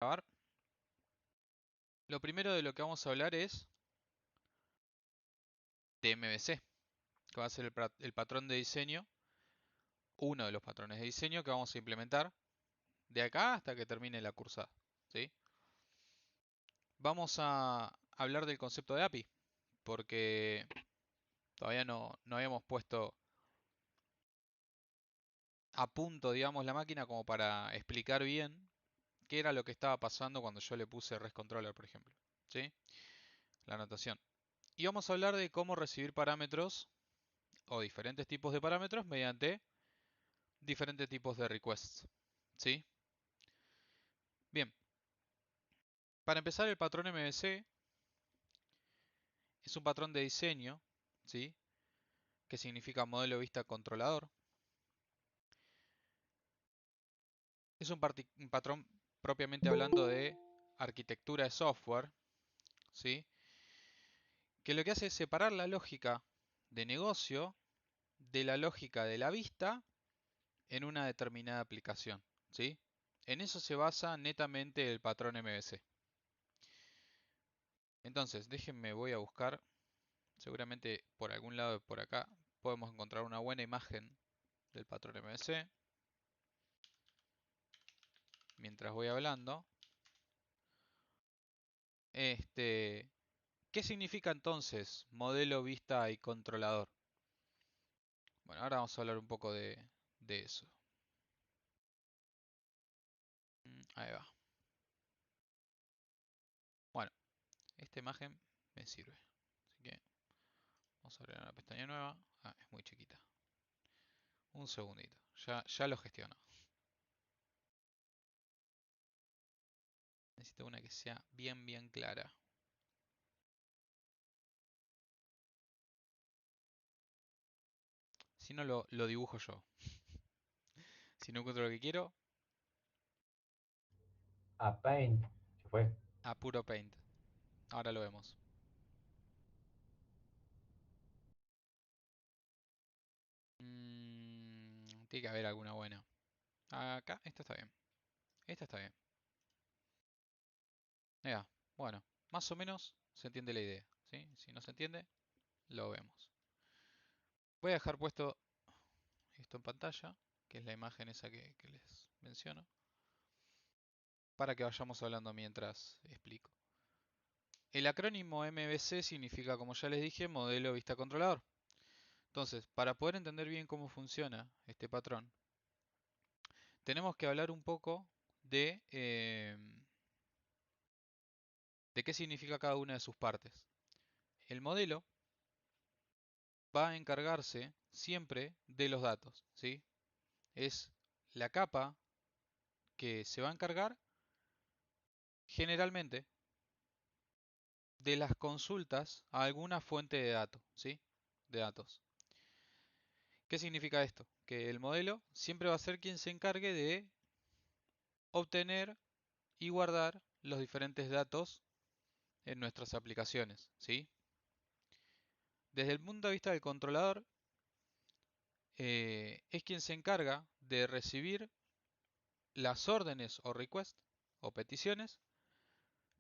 Grabar. Lo primero de lo que vamos a hablar es de MVC, que va a ser el patrón de diseño, uno de los patrones de diseño que vamos a implementar de acá hasta que termine la cursada, ¿sí? Vamos a hablar del concepto de API, porque todavía no habíamos puesto a punto, digamos, la máquina como para explicar bien qué era lo que estaba pasando cuando yo le puse REST Controller, por ejemplo, ¿sí? La anotación. Y vamos a hablar de cómo recibir parámetros o diferentes tipos de parámetros mediante diferentes tipos de requests, ¿sí? Bien, para empezar el patrón MVC es un patrón de diseño, ¿sí? Que significa modelo vista controlador. Es un patrón propiamente hablando de arquitectura de software, ¿sí? Que lo que hace es separar la lógica de negocio de la lógica de la vista en una determinada aplicación, ¿sí? En eso se basa netamente el patrón MVC. Entonces, déjenme, voy a buscar, seguramente por algún lado por acá podemos encontrar una buena imagen del patrón MVC mientras voy hablando. ¿Qué significa entonces modelo, vista y controlador? Bueno, ahora vamos a hablar un poco de eso. Ahí va. Bueno, esta imagen me sirve. Así que vamos a abrir una pestaña nueva. Ah, es muy chiquita. Un segundito. Ya lo gestiono. Necesito una que sea bien clara. Si no, lo dibujo yo. Si no encuentro lo que quiero, A Paint, se fue. a puro Paint. Ahora lo vemos. Tiene que haber alguna buena. Acá, esta está bien. Esta está bien. Ya, bueno, más o menos se entiende la idea, ¿sí? Si no se entiende, lo vemos. Voy a dejar puesto esto en pantalla, que es la imagen esa que les menciono, para que vayamos hablando mientras explico. El acrónimo MVC significa, como ya les dije, modelo vista controlador. Entonces, para poder entender bien cómo funciona este patrón, tenemos que hablar un poco de qué significa cada una de sus partes. El modelo va a encargarse siempre de los datos, ¿sí? Es la capa que se va a encargar generalmente de las consultas a alguna fuente de datos, ¿sí? De datos. ¿Qué significa esto? Que el modelo siempre va a ser quien se encargue de obtener y guardar los diferentes datos en nuestras aplicaciones, ¿sí? Desde el punto de vista del controlador, es quien se encarga de recibir las órdenes o requests o peticiones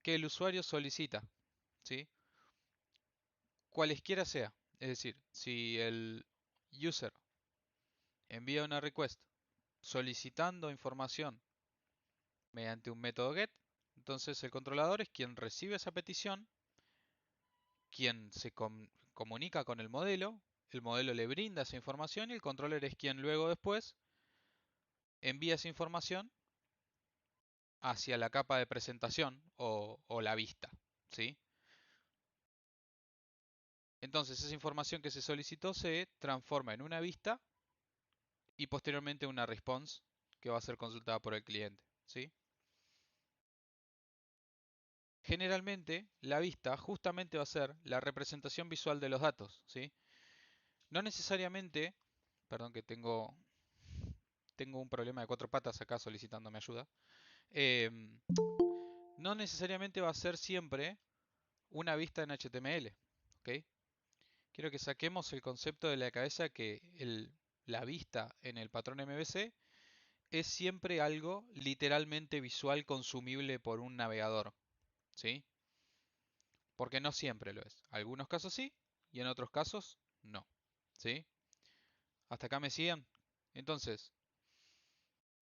que el usuario solicita, ¿sí? Cualesquiera sea. Es decir, si el user envía una request solicitando información mediante un método GET, entonces el controlador es quien recibe esa petición, quien se comunica con el modelo le brinda esa información y el controller es quien luego después envía esa información hacia la capa de presentación o la vista, ¿sí? Entonces esa información que se solicitó se transforma en una vista y posteriormente una response que va a ser consultada por el cliente, ¿sí? Generalmente la vista justamente va a ser la representación visual de los datos, ¿sí? No necesariamente, perdón que tengo un problema de cuatro patas acá solicitándome ayuda, eh, no necesariamente va a ser siempre una vista en HTML, ¿ok? Quiero que saquemos el concepto de la cabeza que la vista en el patrón MVC es siempre algo literalmente visual consumible por un navegador, ¿sí? Porque no siempre lo es. Algunos casos sí y en otros casos no, ¿sí? ¿Hasta acá me siguen? Entonces,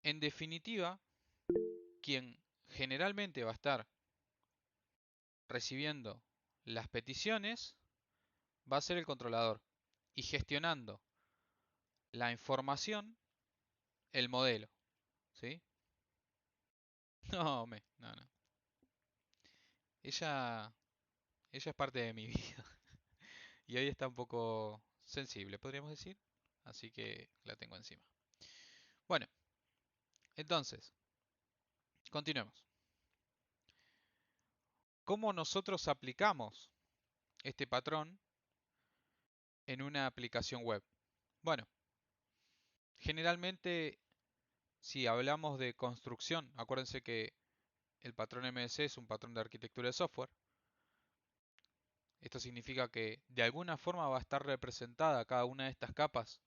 en definitiva, quien generalmente va a estar recibiendo las peticiones va a ser el controlador y gestionando la información, el modelo, ¿sí? No, no. Ella, ella es parte de mi vida y hoy está un poco sensible, podríamos decir, así que la tengo encima. Bueno, entonces, continuemos. ¿Cómo nosotros aplicamos este patrón en una aplicación web? Bueno, generalmente si hablamos de construcción, acuérdense que el patrón MSC es un patrón de arquitectura de software. Esto significa que de alguna forma va a estar representada cada una de estas capas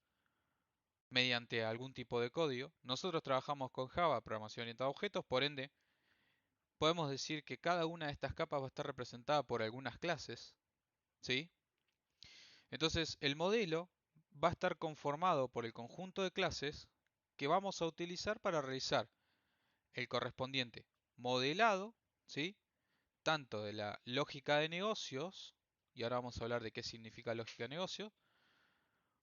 mediante algún tipo de código. Nosotros trabajamos con Java, programación orientada a objetos, por ende, podemos decir que cada una de estas capas va a estar representada por algunas clases, ¿sí? Entonces, el modelo va a estar conformado por el conjunto de clases que vamos a utilizar para realizar el correspondiente modelado, ¿sí? Tanto de la lógica de negocios, y ahora vamos a hablar de qué significa lógica de negocios,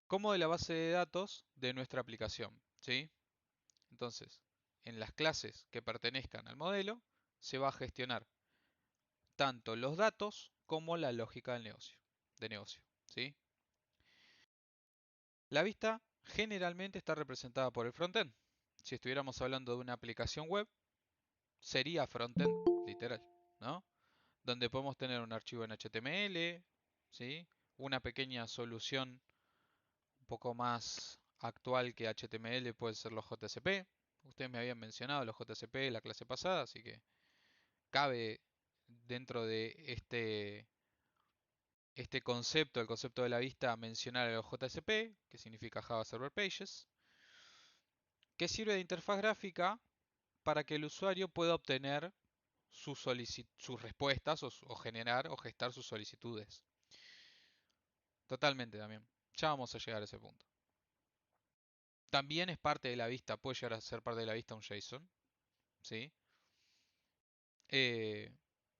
como de la base de datos de nuestra aplicación, ¿sí? Entonces, en las clases que pertenezcan al modelo, se va a gestionar tanto los datos como la lógica de negocio, ¿sí? La vista generalmente está representada por el frontend. Si estuviéramos hablando de una aplicación web, sería frontend, literal, ¿no? Donde podemos tener un archivo en HTML, ¿sí? Una pequeña solución un poco más actual que HTML puede ser los JSP. Ustedes me habían mencionado los JSP en la clase pasada, así que cabe dentro de este concepto, el concepto de la vista, mencionar a los JSP, que significa Java Server Pages, que sirve de interfaz gráfica para que el usuario pueda obtener sus respuestas o generar o gestar sus solicitudes. Totalmente también. Ya vamos a llegar a ese punto. También es parte de la vista, puede llegar a ser parte de la vista un JSON, ¿sí? Eh,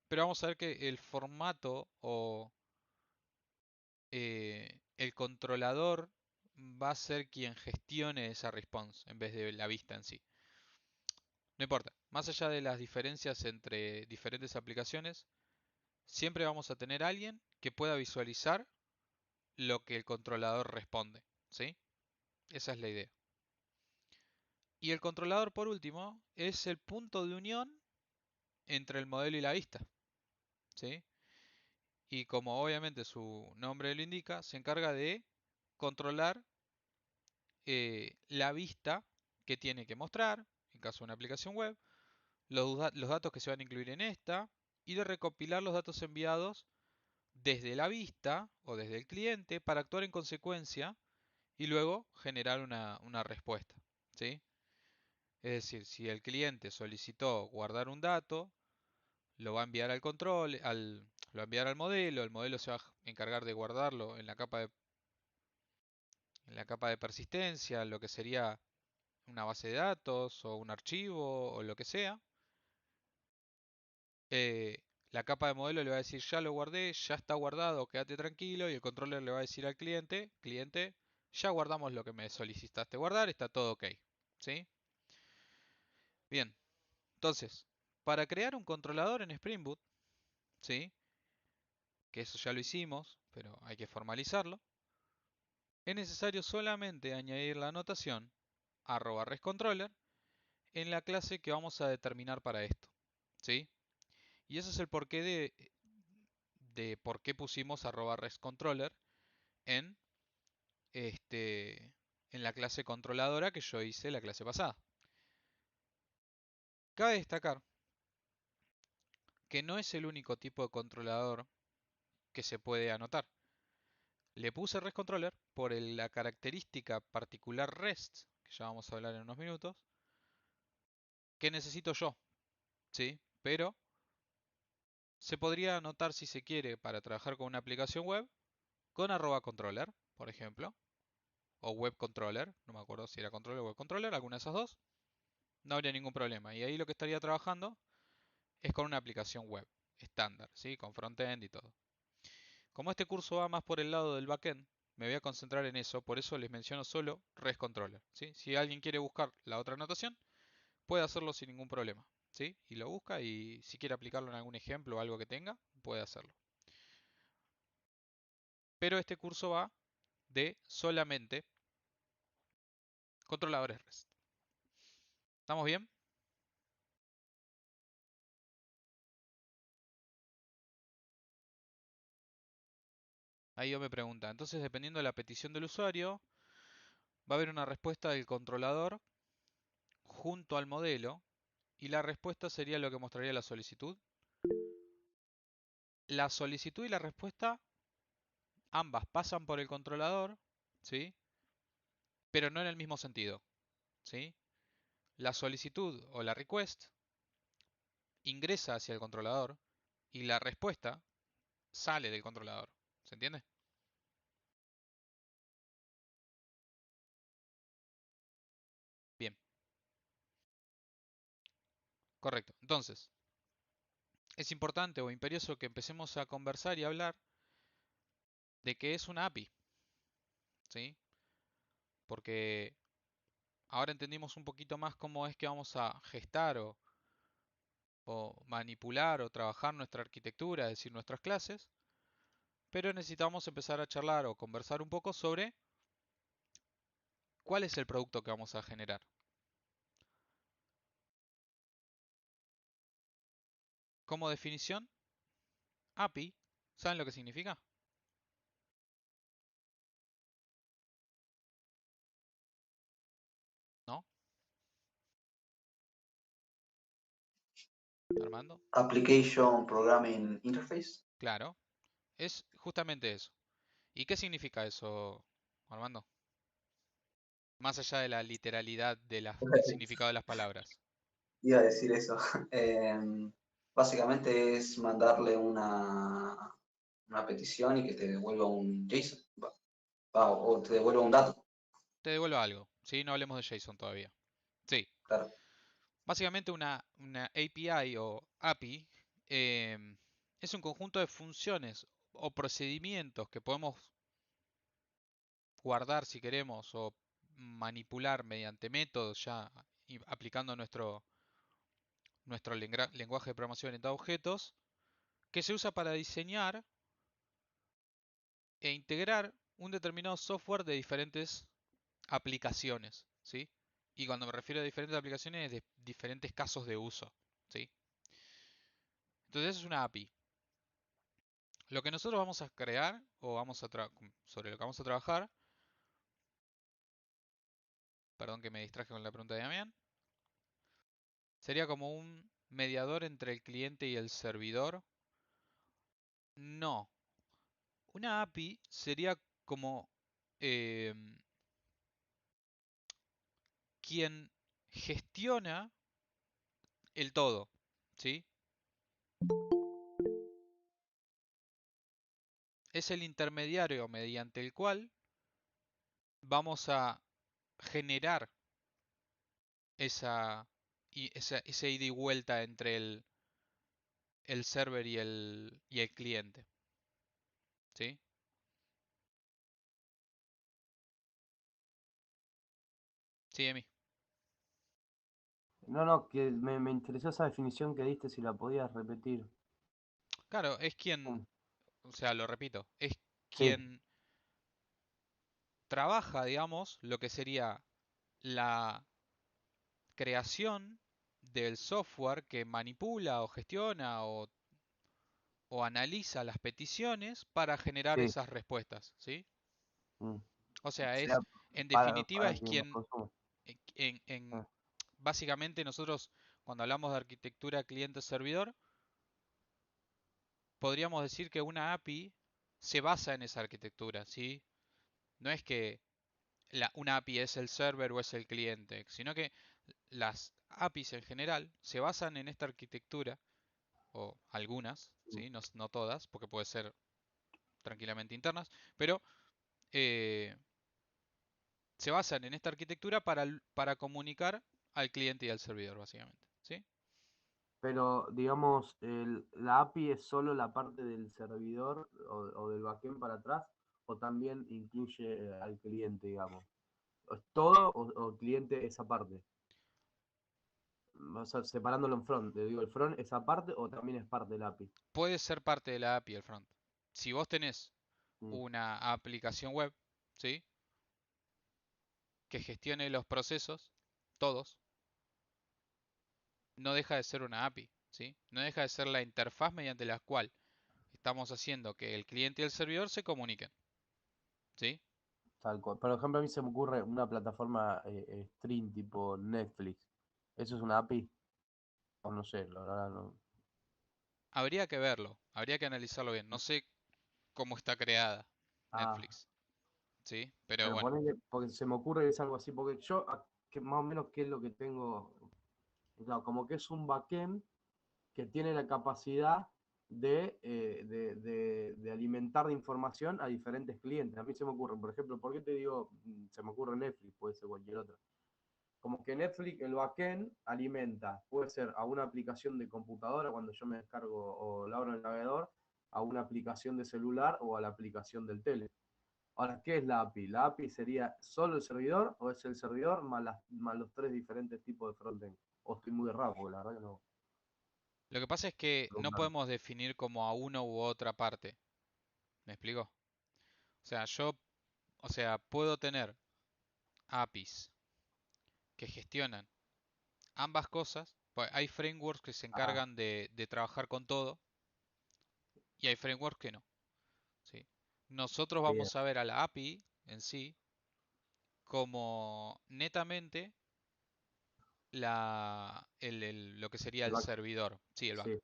pero vamos a ver que el formato o el controlador va a ser quien gestione esa response en vez de la vista en sí. No importa, más allá de las diferencias entre diferentes aplicaciones, siempre vamos a tener alguien que pueda visualizar lo que el controlador responde, ¿sí? Esa es la idea. Y el controlador, por último, es el punto de unión entre el modelo y la vista, ¿sí? Y como obviamente su nombre lo indica, se encarga de controlar la vista que tiene que mostrar, en caso de una aplicación web, los datos que se van a incluir en esta, y de recopilar los datos enviados desde la vista o desde el cliente para actuar en consecuencia y luego generar una respuesta, ¿sí? Es decir, si el cliente solicitó guardar un dato, lo va a enviar al control, lo va a enviar al modelo, el modelo se va a encargar de guardarlo en la capa de persistencia, lo que sería una base de datos o un archivo o lo que sea. La capa de modelo le va a decir ya lo guardé, ya está guardado, quédate tranquilo, y el controller le va a decir al cliente, cliente, ya guardamos lo que me solicitaste guardar, está todo ok, ¿sí? Bien, entonces, para crear un controlador en Spring Boot, ¿sí? Que eso ya lo hicimos, pero hay que formalizarlo, es necesario solamente añadir la anotación @rescontroller en la clase que vamos a determinar para esto, ¿sí? Y ese es el porqué de por qué pusimos @rescontroller en, en la clase controladora que yo hice la clase pasada. Cabe destacar que no es el único tipo de controlador que se puede anotar. Le puse REST controller por la característica particular REST, que ya vamos a hablar en unos minutos, qué necesito yo, ¿sí? Pero se podría anotar si se quiere para trabajar con una aplicación web con @controller, por ejemplo, o web controller, no me acuerdo si era controller o web controller, alguna de esas dos, no habría ningún problema. Y ahí lo que estaría trabajando es con una aplicación web estándar, ¿sí? Con frontend y todo. Como este curso va más por el lado del backend, me voy a concentrar en eso, por eso les menciono solo REST Controller, ¿sí? Si alguien quiere buscar la otra anotación, puede hacerlo sin ningún problema, ¿sí? Y lo busca y si quiere aplicarlo en algún ejemplo o algo que tenga, puede hacerlo. Pero este curso va de solamente controladores REST. ¿Estamos bien? Ahí yo me pregunta. Entonces, dependiendo de la petición del usuario, va a haber una respuesta del controlador junto al modelo y la respuesta sería lo que mostraría la solicitud. La solicitud y la respuesta ambas pasan por el controlador, ¿sí? Pero no en el mismo sentido, ¿sí? La solicitud o la request ingresa hacia el controlador y la respuesta sale del controlador. ¿Se entiende? Bien, correcto. Entonces, es importante o imperioso que empecemos a conversar y hablar de qué es una API, ¿sí? Porque ahora entendimos un poquito más cómo es que vamos a gestar o manipular o trabajar nuestra arquitectura, es decir, nuestras clases, pero necesitamos empezar a charlar o conversar un poco sobre cuál es el producto que vamos a generar. Como definición, API, ¿saben lo que significa? ¿No? ¿Armando? Application Programming Interface. Claro, es justamente eso. ¿Y qué significa eso, Armando? Más allá de la literalidad del significado de las palabras. Iba a decir eso. Básicamente es mandarle una petición y que te devuelva un JSON. O te devuelva un dato. Te devuelvo algo, ¿sí? No hablemos de JSON todavía. Sí, Claro. básicamente una API o API es un conjunto de funciones o procedimientos que podemos guardar si queremos o manipular mediante métodos ya aplicando nuestro lenguaje de programación orientado a objetos, que se usa para diseñar e integrar un determinado software de diferentes aplicaciones, ¿sí? Y cuando me refiero a diferentes aplicaciones, de diferentes casos de uso, ¿sí? Entonces es una API. Lo que nosotros vamos a crear o sobre lo que vamos a trabajar, perdón que me distraje con la pregunta de Damián, sería como un mediador entre el cliente y el servidor. No, una API sería como em, quien gestiona el todo, ¿sí? Es el intermediario mediante el cual vamos a generar ese ida y vuelta entre el server y el cliente, ¿sí? Sí, Emi. No, no, que me interesó esa definición que diste, si la podías repetir. Claro, es quien, Mm. o sea, lo repito, es Sí, quien trabaja, digamos, lo que sería la creación del software que manipula o gestiona o analiza las peticiones para generar sí. esas respuestas, ¿sí? Mm. O O sea, sea, en definitiva, para es quien los quien, consume. Ah, básicamente nosotros, cuando hablamos de arquitectura cliente-servidor, podríamos decir que una API se basa en esa arquitectura, ¿sí? No es que una API es el server o es el cliente, sino que las APIs en general se basan en esta arquitectura, o algunas, ¿sí? No todas, porque puede ser tranquilamente internas, pero se basan en esta arquitectura para comunicar al cliente y al servidor, básicamente, ¿sí? Pero, digamos, la API es solo la parte del servidor o del backend para atrás, o también incluye al cliente, digamos. ¿Es todo o el cliente esa parte? O sea, separándolo en front. Le digo, ¿el front es aparte o también es parte del API? Puede ser parte de la API el front. Si vos tenés Mm, una aplicación web, ¿sí? Que gestione los procesos, todos, no deja de ser una API, ¿sí? No deja de ser la interfaz mediante la cual estamos haciendo que el cliente y el servidor se comuniquen, ¿sí? tal cual. Por ejemplo, a mí se me ocurre una plataforma stream tipo Netflix. ¿Eso es una API? O no sé, la verdad no. Habría que verlo, habría que analizarlo bien. No sé cómo está creada Ah, Netflix, ¿sí? Pero pero bueno, ponele, porque se me ocurre que es algo así, porque yo, que más o menos, ¿qué es lo que tengo? Claro, como que es un backend que tiene la capacidad de alimentar de información a diferentes clientes. A mí se me ocurre, por ejemplo, ¿por qué te digo? Se me ocurre Netflix, puede ser cualquier otra. Como que Netflix, el backend, alimenta, puede ser a una aplicación de computadora cuando yo me descargo o la abro en el navegador, a una aplicación de celular o a la aplicación del tele. Ahora, ¿qué es la API? ¿La API sería solo el servidor o es el servidor más los tres diferentes tipos de frontend? O estoy muy errado, porque la verdad que no. lo que pasa es que no Preguntar. podemos definir como a una u otra parte. ¿Me explico? O sea, puedo tener APIs que gestionan ambas cosas. Pues hay frameworks que se Ah, encargan de trabajar con todo y hay frameworks que no, ¿sí? Nosotros bien. vamos a ver a la API en sí como netamente lo que sería El el back, servidor, sí, el back. sí.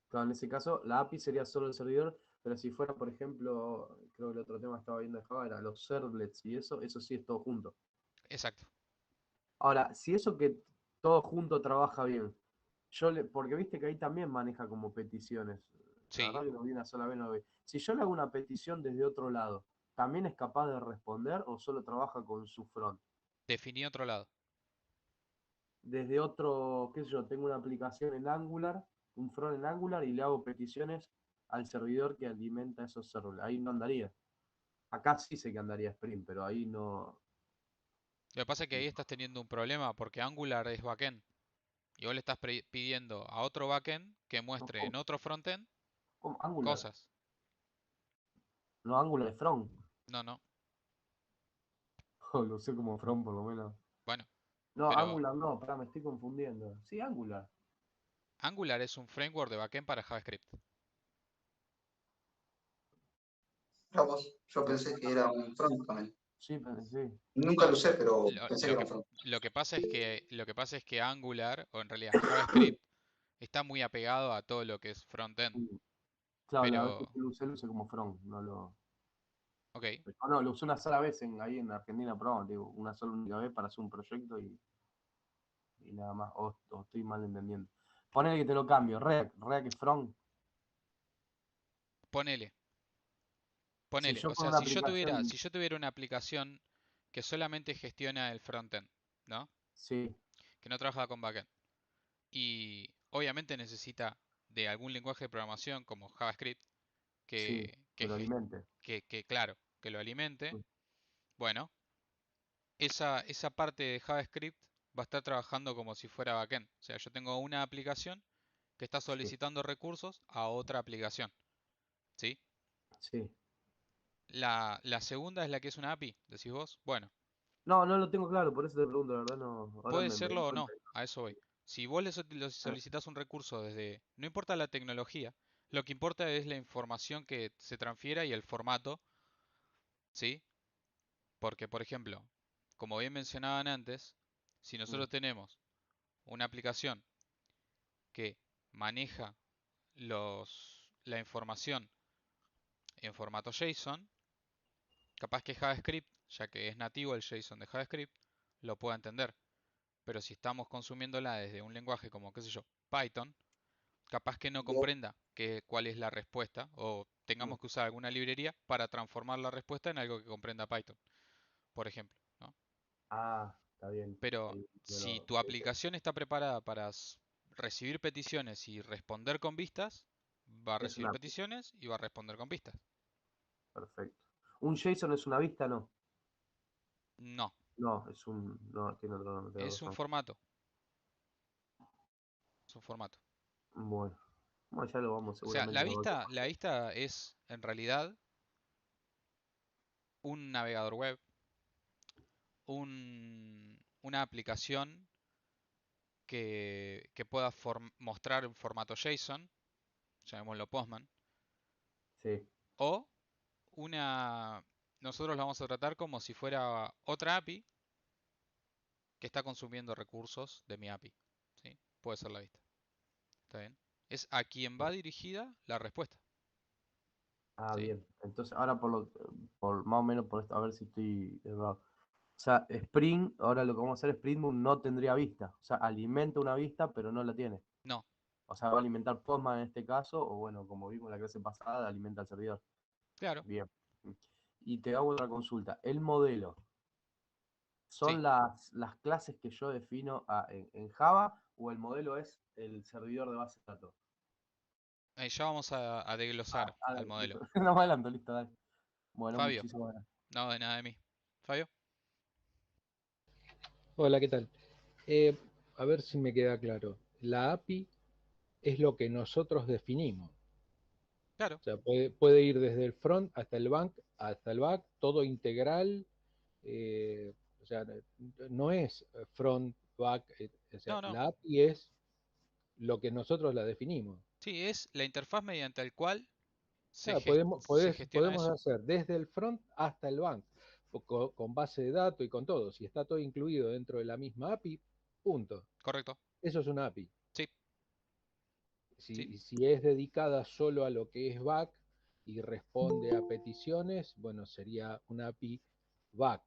Claro, en ese caso, la API sería solo el servidor, pero si fuera, por ejemplo, creo que el otro tema que estaba viendo de Java era los servlets y eso sí es todo junto. Exacto. Ahora, si eso que todo junto trabaja bien, porque viste que ahí también maneja como peticiones. La verdad Sí, que lo vi una sola vez, no lo vi. Si yo le hago una petición desde otro lado, ¿también es capaz de responder o solo trabaja con su front? definí otro lado. Desde otro, qué sé yo, tengo una aplicación en Angular, un front en Angular y le hago peticiones al servidor que alimenta esos servers. Ahí no andaría. Acá sí sé que andaría Spring, pero ahí no. Lo que pasa es que ahí estás teniendo un problema porque Angular es backend y vos le estás pidiendo a otro backend que No, muestre en ¿cómo? otro frontend ¿Cómo? Angular. cosas. No, Angular es front. No, no. Lo sé como front por lo menos. Bueno, No, pero Angular no, pará, me estoy confundiendo. Sí, Angular. Angular es un framework de backend para JavaScript. Vamos, yo pensé que era un front también. Sí, sí. Nunca lo No, usé, pero lo, pensé que lo era un que, front. lo que pasa es que Angular, o en realidad JavaScript, está muy apegado a todo lo que es frontend. Sí. Claro, la vez que Pero, lo usé como front. No lo. ok, No, lo usé una sola vez ahí en Argentina, pero vamos, digo, una sola única vez para hacer un proyecto y nada más. O estoy mal entendiendo. Ponele que te lo cambio. React es front. ponele, Si ponele. yo O con sea, una si aplicación. yo tuviera una aplicación que solamente gestiona el frontend, ¿no? Sí, Que no trabaja con backend. Y obviamente necesita de algún lenguaje de programación como JavaScript sí, que, que que, lo ges- alimente. claro, que lo alimente. Sí, Bueno, esa parte de JavaScript va a estar trabajando como si fuera backend. O sea, yo tengo una aplicación que está sí, solicitando recursos a otra aplicación, ¿sí? sí. La segunda es la que es una API, decís vos. Bueno, No, no lo tengo claro, por eso te pregunto, la verdad no. Ahora puede me di serlo o cuenta. no, a eso voy. Si vos le solicitas un recurso desde... No importa la tecnología, lo que importa es la información que se transfiera y el formato, ¿sí? Porque, por ejemplo, como bien mencionaban antes, si Mm, nosotros tenemos una aplicación que maneja la información en formato JSON, capaz que JavaScript, ya que es nativo el JSON de JavaScript, lo pueda entender. Pero si estamos consumiéndola desde un lenguaje como, qué sé yo, Python, capaz que no Yo, comprenda cuál es la respuesta o Mm. tengamos que usar alguna librería para transformar la respuesta en algo que comprenda Python, por ejemplo, ¿no? Ah, está bien. Pero Ahí me si lo- tu aplicación está preparada para recibir peticiones y responder con vistas, va a Es recibir una API. peticiones y va a responder con vistas. Perfecto. ¿Un JSON es una vista? No. No, No, es un. No, tiene otro nombre. Tengo es un razón. formato, es un formato. Bueno. Bueno, ya lo vamos O sea, seguramente lo vamos a la vista es en realidad un navegador web, una aplicación que pueda mostrar en formato JSON, llamémoslo Postman, Sí. o una, nosotros lo vamos a tratar como si fuera otra API que está consumiendo recursos de mi API, ¿sí? Puede ser la vista, ¿está bien? Es a quien va dirigida la respuesta, Ah, ¿sí? bien. Entonces, ahora por más o menos por esto, a ver si estoy errado. O sea, Spring, ahora lo que vamos a hacer, Spring Boot no tendría vista. O sea, alimenta una vista, pero no la tiene. No, O sea, va a alimentar Postman en este caso, o bueno, como vimos en la clase pasada, alimenta al servidor. claro, Bien. Y te hago otra consulta. El modelo, sí. ¿son las clases que yo defino en Java o el modelo es el servidor de base de datos? Ya vamos a desglosar al Listo. modelo. No me adelanto, listo, dale. Bueno, Fabio, muchísimas gracias. no de nada de mí. Fabio, Hola, ¿qué tal? Eh, a ver si me queda claro. La API es lo que nosotros definimos. claro, O sea, puede ir desde el front hasta el back, todo integral. O sea, no es front, back. O sea, no, no. la API es lo que nosotros la definimos. Sí, es la interfaz mediante el cual Claro, se gestiona podemos eso. hacer desde el front hasta el back, con base de datos y con todo. Si está todo incluido dentro de la misma API, punto. Correcto. Eso es una API. Sí, sí, Si es dedicada solo a lo que es back y responde a peticiones, bueno, sería una API back,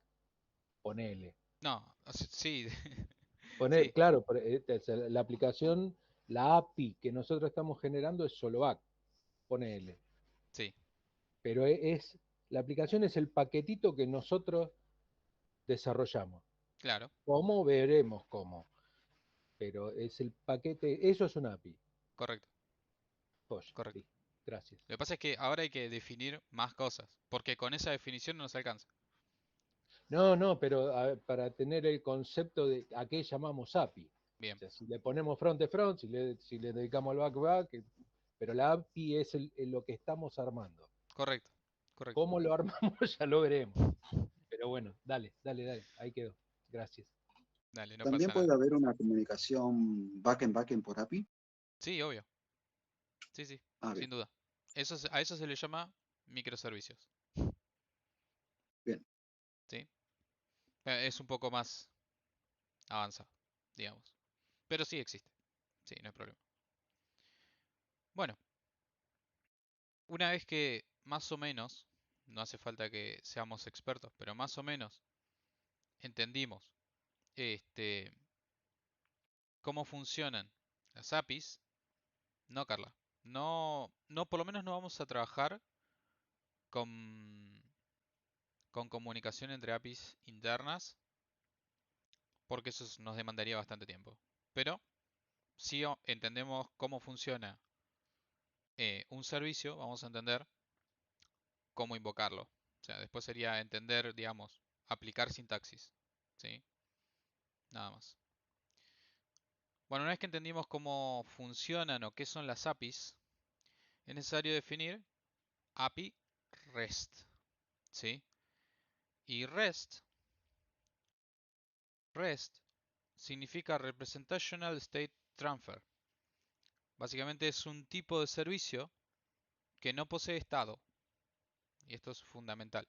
ponele. no, sí, sí, Claro, la aplicación, la API que nosotros estamos generando es solo back, ponele. sí, Pero la aplicación es el paquetito que nosotros desarrollamos. claro, ¿Cómo? Veremos cómo. Pero es el paquete, eso es una API. correcto, Joya, correcto. listo. Gracias. Lo que pasa es que ahora hay que definir más cosas, porque con esa definición no nos alcanza. No, no, pero para tener el concepto de a qué llamamos API. O Bien, sea, si le ponemos front de front, si le dedicamos al back back, pero la API es lo que estamos armando. correcto, correcto. ¿Cómo lo armamos? Ya lo veremos. Pero bueno, dale, dale, dale. Ahí quedó. Gracias. Dale, no También pasa nada. puede haber una comunicación backend por API. Sí, obvio. Sí, sí, Ah, bien, sin duda. A eso se le llama microservicios, bien. ¿sí? Es un poco más avanzado, digamos. Pero sí existe. Sí, no hay problema. Bueno, una vez que más o menos, no hace falta que seamos expertos, pero más o menos entendimos este, cómo funcionan las APIs, no, Carla, no, por lo menos no vamos a trabajar con, con comunicación entre APIs internas, porque eso nos demandaría bastante tiempo. Pero si entendemos cómo funciona un servicio, vamos a entender cómo invocarlo. O sea, después sería entender, digamos, aplicar sintaxis, ¿sí? Nada más. Bueno, una vez que entendimos cómo funcionan o qué son las APIs, es necesario definir API REST, ¿sí? Y REST significa Representational State Transfer. Básicamente es un tipo de servicio que no posee estado, y esto es fundamental.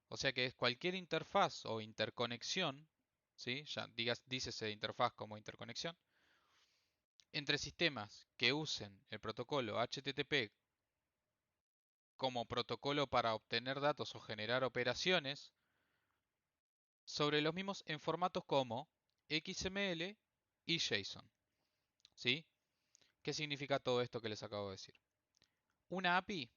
O sea que es cualquier interfaz o interconexión, ¿sí? Ya dícese interfaz como interconexión, entre sistemas que usen el protocolo HTTP como protocolo para obtener datos o generar operaciones sobre los mismos en formatos como XML y JSON. ¿Sí? ¿Qué significa todo esto que les acabo de decir? Una API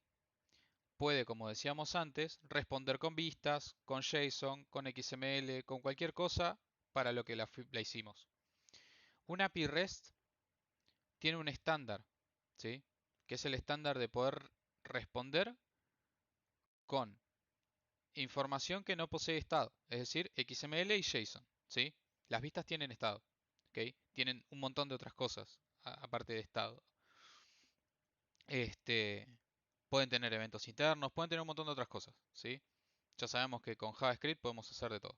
puede, como decíamos antes, responder con vistas, con JSON, con XML, con cualquier cosa para lo que la hicimos. Una API REST tiene un estándar, ¿sí? Que es el estándar de poder responder con información que no posee estado, es decir, XML y JSON, ¿sí? Las vistas tienen estado, ¿ok? Tienen un montón de otras cosas aparte de estado. Pueden tener eventos internos, pueden tener un montón de otras cosas, ¿sí? Ya sabemos que con JavaScript podemos hacer de todo.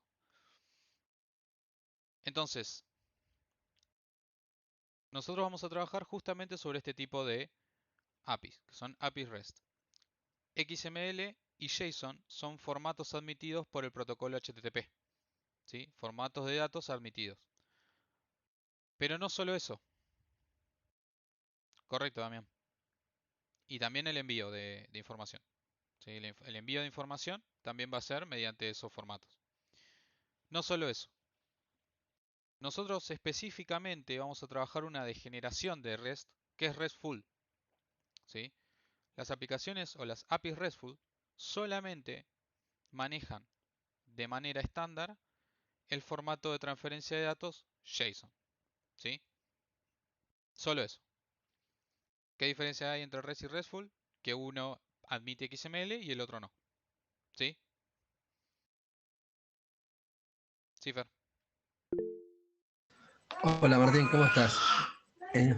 Entonces, nosotros vamos a trabajar justamente sobre este tipo de APIs, que son APIs REST. XML y JSON son formatos admitidos por el protocolo HTTP, ¿sí? Formatos de datos admitidos. Pero no solo eso. Correcto, Damián. Y también el envío de información. ¿Sí? El envío de información también va a ser mediante esos formatos. No solo eso. Nosotros específicamente vamos a trabajar una degeneración de REST que es RESTful, ¿sí? Las aplicaciones o las APIs RESTful solamente manejan de manera estándar el formato de transferencia de datos JSON, ¿sí? Solo eso. ¿Qué diferencia hay entre REST y RESTful? Que uno admite XML y el otro no, ¿sí? Sí, Fer. Hola Martín, ¿cómo estás? Eh,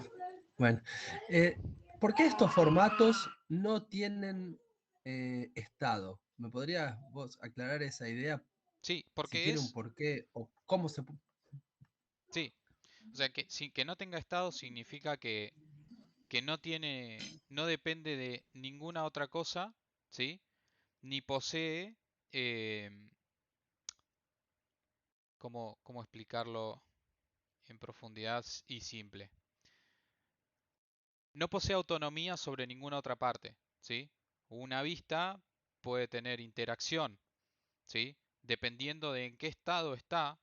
bueno, eh, ¿por qué estos formatos no tienen estado? ¿Me podrías vos aclarar esa idea? Sí, Si porque tiene un es... porqué o cómo se... Sí, o sea, que no tenga estado significa que no tiene, no depende de ninguna otra cosa, ¿sí? Ni posee, ¿cómo explicarlo en profundidad y simple? No posee autonomía sobre ninguna otra parte, ¿sí? Una vista puede tener interacción, ¿sí? Dependiendo de en qué estado está,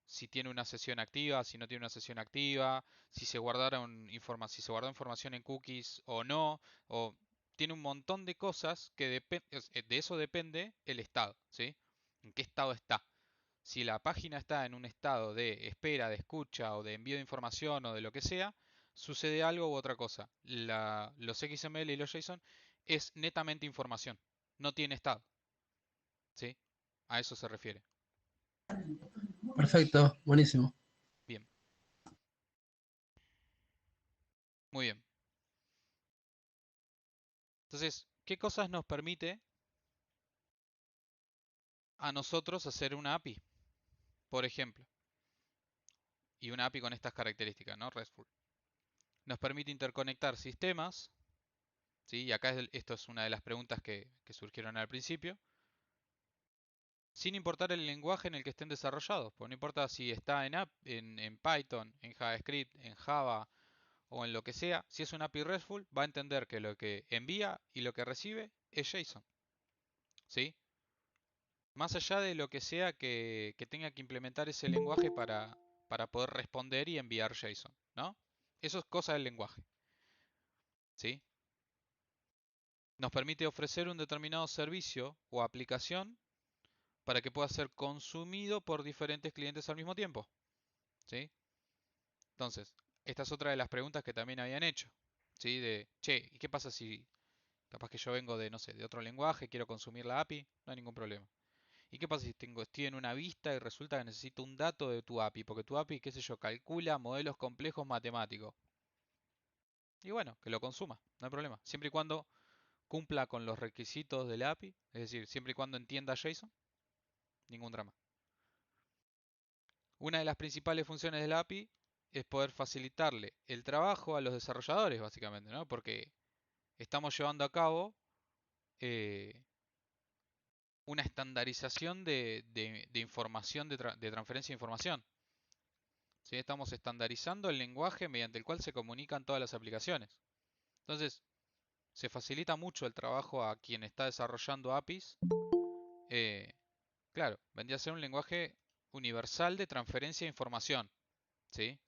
si tiene una sesión activa, si no tiene una sesión activa, si se guardaron si se guardó información en cookies o no, o tiene un montón de cosas que de eso depende el estado, ¿sí? En qué estado está. Si la página está en un estado de espera, de escucha o de envío de información o de lo que sea, sucede algo u otra cosa. Los XML y los JSON es netamente información, no tiene estado, ¿sí? A eso se refiere. Perfecto, buenísimo. Bien, muy bien. Entonces, ¿qué cosas nos permite a nosotros hacer una API? Por ejemplo, y una API con estas características, ¿no? RESTful. Nos permite interconectar sistemas, ¿sí? Y acá esto es una de las preguntas que surgieron al principio. Sin importar el lenguaje en el que estén desarrollados, pues no importa si está en Python, en JavaScript, en Java o en lo que sea, si es una API RESTful va a entender que lo que envía y lo que recibe es JSON, ¿sí? Más allá de lo que sea que tenga que implementar ese lenguaje para poder responder y enviar JSON, ¿no? Eso es cosa del lenguaje, ¿sí? Nos permite ofrecer un determinado servicio o aplicación para que pueda ser consumido por diferentes clientes al mismo tiempo, ¿sí? Entonces, esta es otra de las preguntas que también habían hecho, ¿sí? De, che, ¿y qué pasa si capaz que yo vengo de, no sé, de otro lenguaje, quiero consumir la API? No hay ningún problema. ¿Y qué pasa si estoy en una vista y resulta que necesito un dato de tu API? Porque tu API, qué sé yo, calcula modelos complejos matemáticos. Y bueno, que lo consuma, no hay problema. Siempre y cuando cumpla con los requisitos de la API, es decir, siempre y cuando entienda JSON, ningún drama. Una de las principales funciones de la API es poder facilitarle el trabajo a los desarrolladores, básicamente, ¿no? Porque estamos llevando a cabo una estandarización de información, de transferencia de información. ¿Sí? Estamos estandarizando el lenguaje mediante el cual se comunican todas las aplicaciones. Entonces, se facilita mucho el trabajo a quien está desarrollando APIs. Claro, vendría a ser un lenguaje universal de transferencia de información, ¿sí?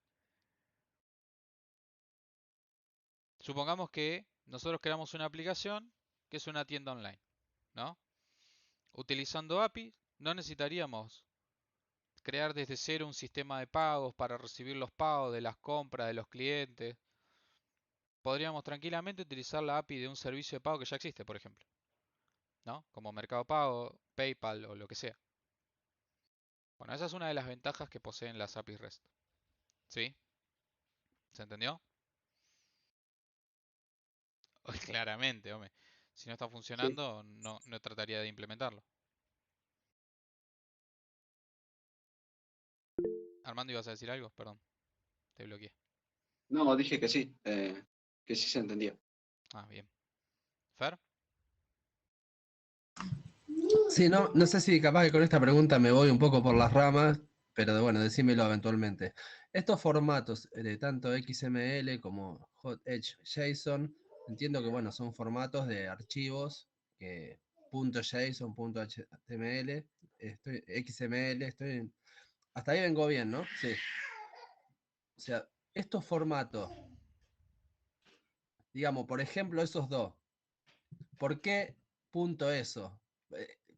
Supongamos que nosotros creamos una aplicación que es una tienda online, ¿no? Utilizando API no necesitaríamos crear desde cero un sistema de pagos para recibir los pagos de las compras de los clientes. Podríamos tranquilamente utilizar la API de un servicio de pago que ya existe, por ejemplo, ¿no? Como Mercado Pago, PayPal o lo que sea. Bueno, esa es una de las ventajas que poseen las APIs REST, ¿sí? ¿Se entendió? Claramente, hombre. Si no está Sí. funcionando, no trataría de implementarlo. Armando, ¿ibas a decir algo? Perdón, te bloqueé. No, dije que sí se entendía. Ah, bien. ¿Fer? Sí, no sé si capaz que con esta pregunta me voy un poco por las ramas, pero bueno, decímelo eventualmente. Estos formatos de tanto XML como Hot Edge JSON, entiendo que bueno, son formatos de archivos que .json, .html, XML, hasta ahí vengo bien, ¿no? Sí. O sea, estos formatos, digamos, por ejemplo, esos dos, ¿por qué .eso?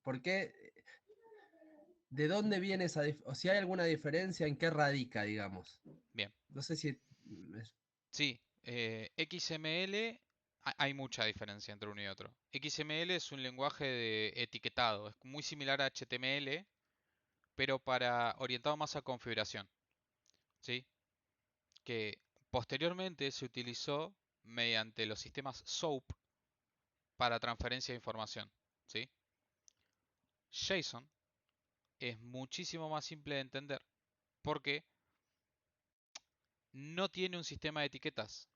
¿Por qué? ¿De dónde viene esa o si hay alguna diferencia, en qué radica, digamos? Bien. No sé si... Sí, XML, hay mucha diferencia entre uno y otro. XML es un lenguaje de etiquetado, es muy similar a HTML, pero orientado más a configuración, ¿sí? Que posteriormente se utilizó mediante los sistemas SOAP para transferencia de información, ¿sí? JSON es muchísimo más simple de entender porque no tiene un sistema de etiquetas,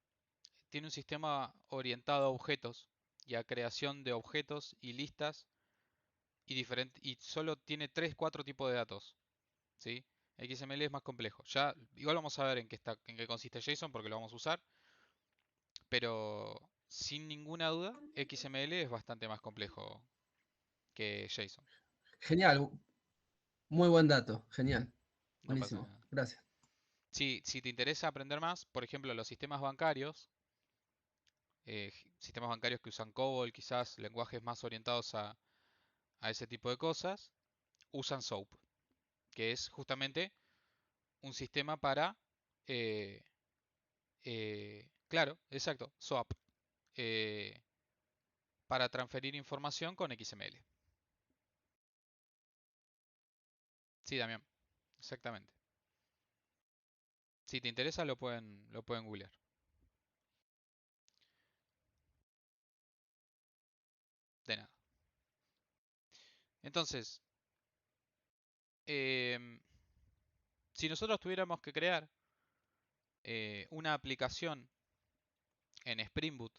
tiene un sistema orientado a objetos y a creación de objetos y listas y solo tiene 3, 4 tipos de datos, ¿sí? XML es más complejo. Ya igual vamos a ver en qué consiste JSON porque lo vamos a usar, pero sin ninguna duda XML es bastante más complejo que JSON. Genial, muy buen dato, genial, No pasa buenísimo, nada. gracias. Si te interesa aprender más, por ejemplo, los sistemas bancarios, sistemas bancarios que usan COBOL, quizás lenguajes más orientados a ese tipo de cosas, usan SOAP, que es justamente un sistema para, eh, claro, exacto, SOAP, eh, para transferir información con XML. Sí, Damián, exactamente. Si te interesa, lo pueden googlear. De nada. Entonces, si nosotros tuviéramos que crear una aplicación en Spring Boot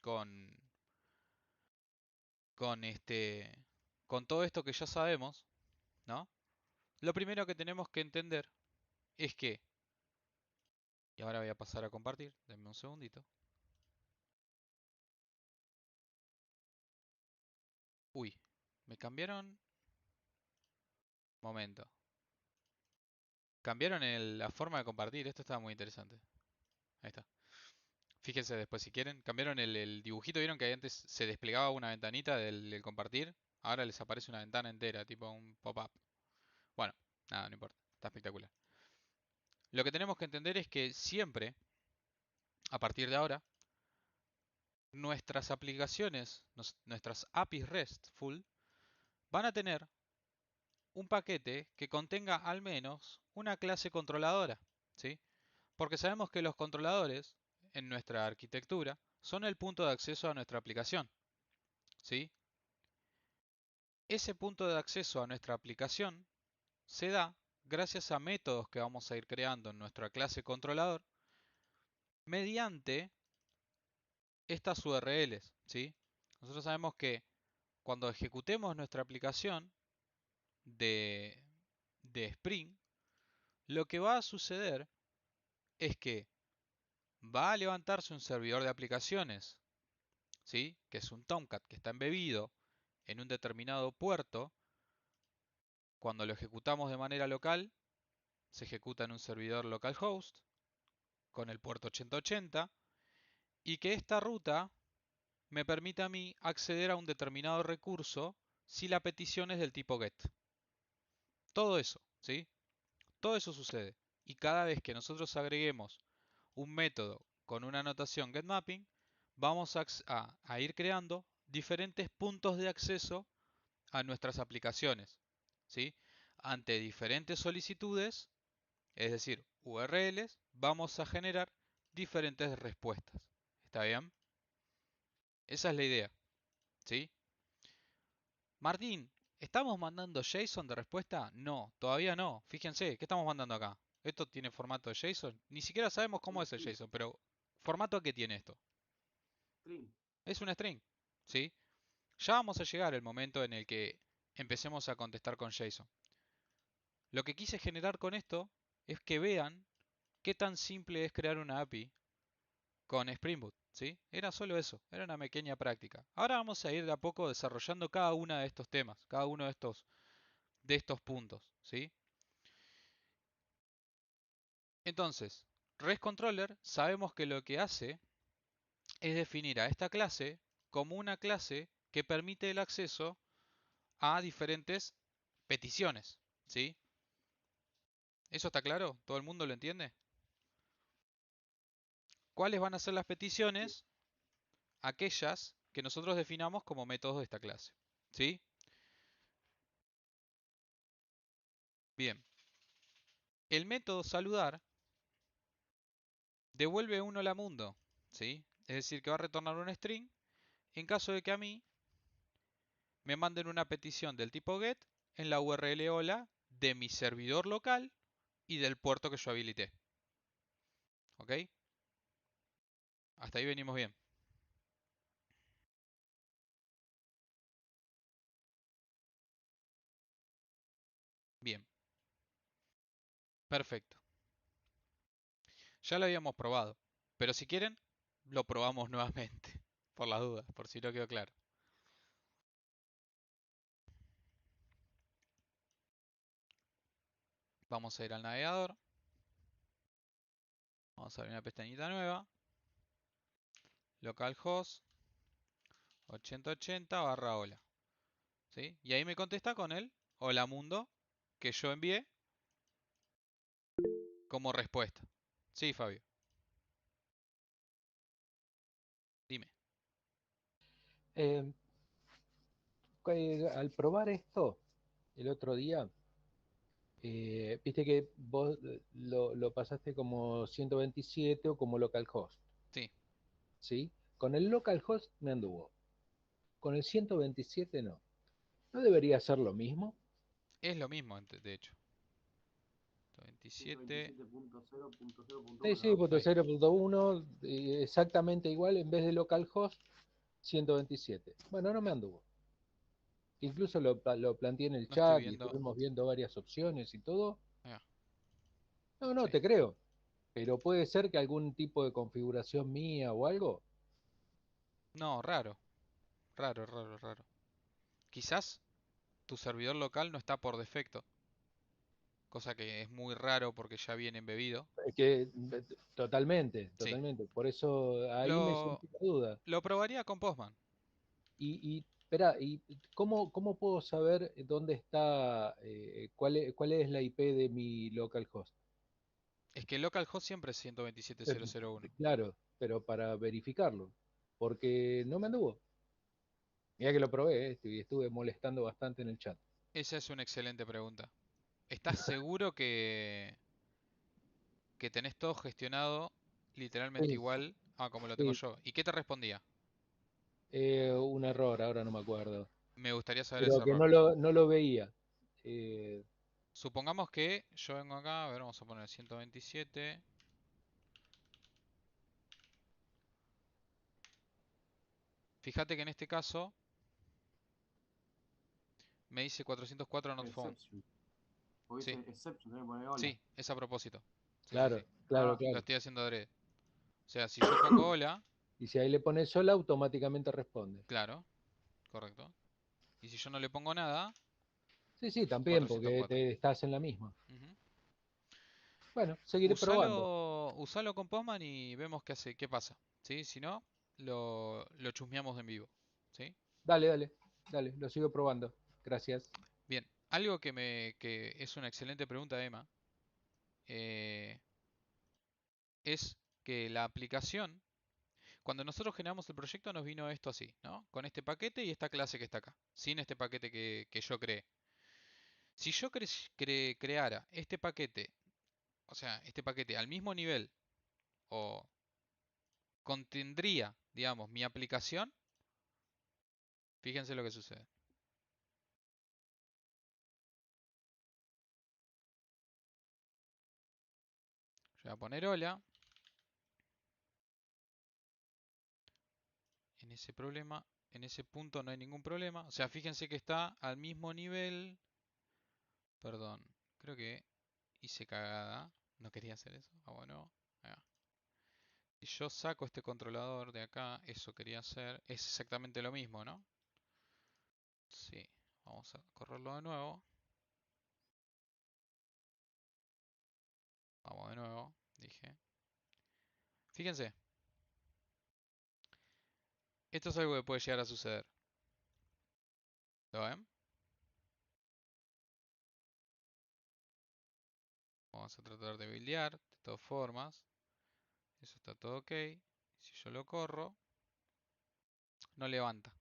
con, con todo esto que ya sabemos, ¿no? Lo primero que tenemos que entender es que, y ahora voy a pasar a compartir, denme un segundito. Uy, me cambiaron, momento, cambiaron la forma de compartir, esto estaba muy interesante. Ahí está. Fíjense después si quieren, cambiaron el dibujito, vieron que antes se desplegaba una ventanita del compartir, ahora les aparece una ventana entera, tipo un pop-up. Bueno, nada, no importa, está espectacular. Lo que tenemos que entender es que siempre, a partir de ahora, nuestras aplicaciones, nuestras APIs RESTful, van a tener un paquete que contenga al menos una clase controladora, ¿sí? Porque sabemos que los controladores en nuestra arquitectura son el punto de acceso a nuestra aplicación, ¿sí? Ese punto de acceso a nuestra aplicación se da gracias a métodos que vamos a ir creando en nuestra clase controlador mediante estas URLs, ¿sí? Nosotros sabemos que cuando ejecutemos nuestra aplicación de, de Spring, lo que va a suceder es que va a levantarse un servidor de aplicaciones, ¿sí? Que es un Tomcat que está embebido en un determinado puerto. Cuando lo ejecutamos de manera local, se ejecuta en un servidor localhost con el puerto 8080 y que esta ruta me permite a mí acceder a un determinado recurso si la petición es del tipo GET. Todo eso, ¿sí? Todo eso sucede. Y cada vez que nosotros agreguemos un método con una anotación getMapping, vamos a ir creando diferentes puntos de acceso a nuestras aplicaciones, ¿sí? Ante diferentes solicitudes, es decir, URLs, vamos a generar diferentes respuestas. ¿Está bien? Esa es la idea, ¿sí? Martín, ¿estamos mandando JSON de respuesta? No, todavía no. Fíjense, ¿qué estamos mandando acá? ¿Esto tiene formato de JSON? Ni siquiera sabemos cómo es el JSON, pero ¿formato qué tiene esto? String. Es un string, ¿sí? Ya vamos a llegar el momento en el que empecemos a contestar con JSON. Lo que quise generar con esto es que vean qué tan simple es crear una API con Spring Boot, ¿sí? Era solo eso, era una pequeña práctica. Ahora vamos a ir de a poco desarrollando cada uno de estos temas, cada uno de estos puntos, ¿sí? Entonces, REST Controller sabemos que lo que hace es definir a esta clase como una clase que permite el acceso a diferentes peticiones, ¿sí? ¿Eso está claro? ¿Todo el mundo lo entiende? ¿Cuáles van a ser las peticiones? Aquellas que nosotros definamos como métodos de esta clase, ¿sí? Bien. El método saludar devuelve un hola mundo, ¿sí? Es decir, que va a retornar un string en caso de que a mí me manden una petición del tipo GET en la URL hola de mi servidor local y del puerto que yo habilité. ¿Ok? Hasta ahí venimos bien. Bien. Perfecto. Ya lo habíamos probado, pero si quieren, lo probamos nuevamente, por las dudas, por si no quedó claro. Vamos a ir al navegador. Vamos a abrir una pestañita nueva. Localhost 8080/hola. ¿Sí? Y ahí me contesta con el hola mundo que yo envié como respuesta. Sí, Fabio. Dime. Eh, al probar esto el otro día, viste que vos lo pasaste como 127 o como localhost, Sí, ¿sí? Con el localhost me anduvo, con el 127 no. ¿No debería ser lo mismo? es lo mismo, de hecho. 27. 127.0.0.1, Sí, ¿no? punto Ahí. 0.1, exactamente igual, en vez de localhost, 127. Bueno, no me anduvo. Incluso lo planteé en el No estoy chat y viendo. estuvimos viendo varias opciones y todo. Ah, No, sí. te creo. Pero puede ser que algún tipo de configuración mía o algo. No, raro. Raro, raro, raro. Quizás tu servidor local no está por defecto. Cosa que es muy raro porque ya viene embebido. Totalmente, Sí. totalmente. Por eso ahí me Lo, surgió la duda. lo probaría con Postman. Espera, ¿y cómo puedo saber dónde está, cuál es la IP de mi localhost? Es que el localhost siempre es Pero, 127.0.0.1. claro, pero para verificarlo, porque no me anduvo. Mira que lo probé, y estuve molestando bastante en el chat. Esa es una excelente pregunta. ¿Estás seguro que tenés todo gestionado literalmente Sí, igual a como lo tengo sí, yo? ¿Y qué te respondía? un error, ahora no me acuerdo. Me gustaría saber ese Pero que error. no lo veía. Eh, Supongamos que yo vengo acá, a ver, vamos a poner 127. Fíjate que en este caso me dice 404 not found. Exception. Porque Sí, dice exception, tenés que poner hola. sí, es a propósito. Sí, sí, sí. claro, claro, Ah, Lo claro. estoy haciendo adrede. O sea, si yo pongo hola, Y si ahí le pones sola, automáticamente responde. claro, correcto. Y si yo no le pongo nada, Sí, sí, también, porque 404. estás en la misma. Ujú. Bueno, seguiré probando. Usalo con Postman y vemos qué pasa. ¿Sí? Si no, lo chusmeamos en vivo. ¿Sí? Dale, lo sigo probando. Gracias. Bien, algo que es una excelente pregunta, Emma, eh, es que la aplicación, cuando nosotros generamos el proyecto nos vino esto así, ¿no? Con este paquete y esta clase que está acá, sin este paquete que yo creé. Si yo creara este paquete, o sea, este paquete al mismo nivel o contendría, digamos, mi aplicación, fíjense lo que sucede. Yo voy a poner hola. En ese problema, en ese punto no hay ningún problema. O sea, fíjense que está al mismo nivel. Perdón, creo que hice cagada. No quería hacer eso. Ah, bueno. Ahí va. Si yo saco este controlador de acá, eso quería hacer. Es exactamente lo mismo, ¿no? Sí. Vamos a correrlo de nuevo. Vamos de nuevo, dije. Fíjense. Esto es algo que puede llegar a suceder. ¿Lo ven? Vamos a tratar de buildear. De todas formas. Eso está todo ok. Si yo lo corro, no levanta.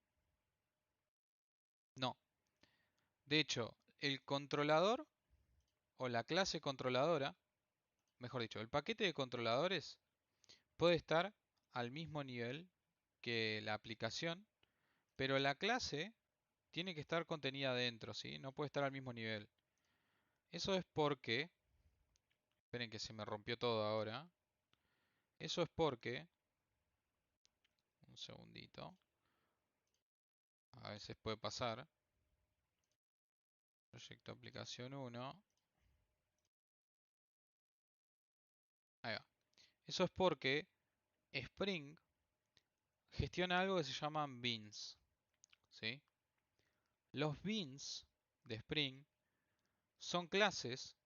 No. De hecho, el controlador o la clase controladora, mejor dicho, el paquete de controladores puede estar al mismo nivel que la aplicación, pero la clase tiene que estar contenida dentro, ¿sí? No puede estar al mismo nivel. Eso es porque, esperen que se me rompió todo ahora. Eso es porque, un segundito, a veces puede pasar. Proyecto aplicación 1. Ahí va. Eso es porque Spring gestiona algo que se llaman beans, ¿sí? Los beans de Spring son clases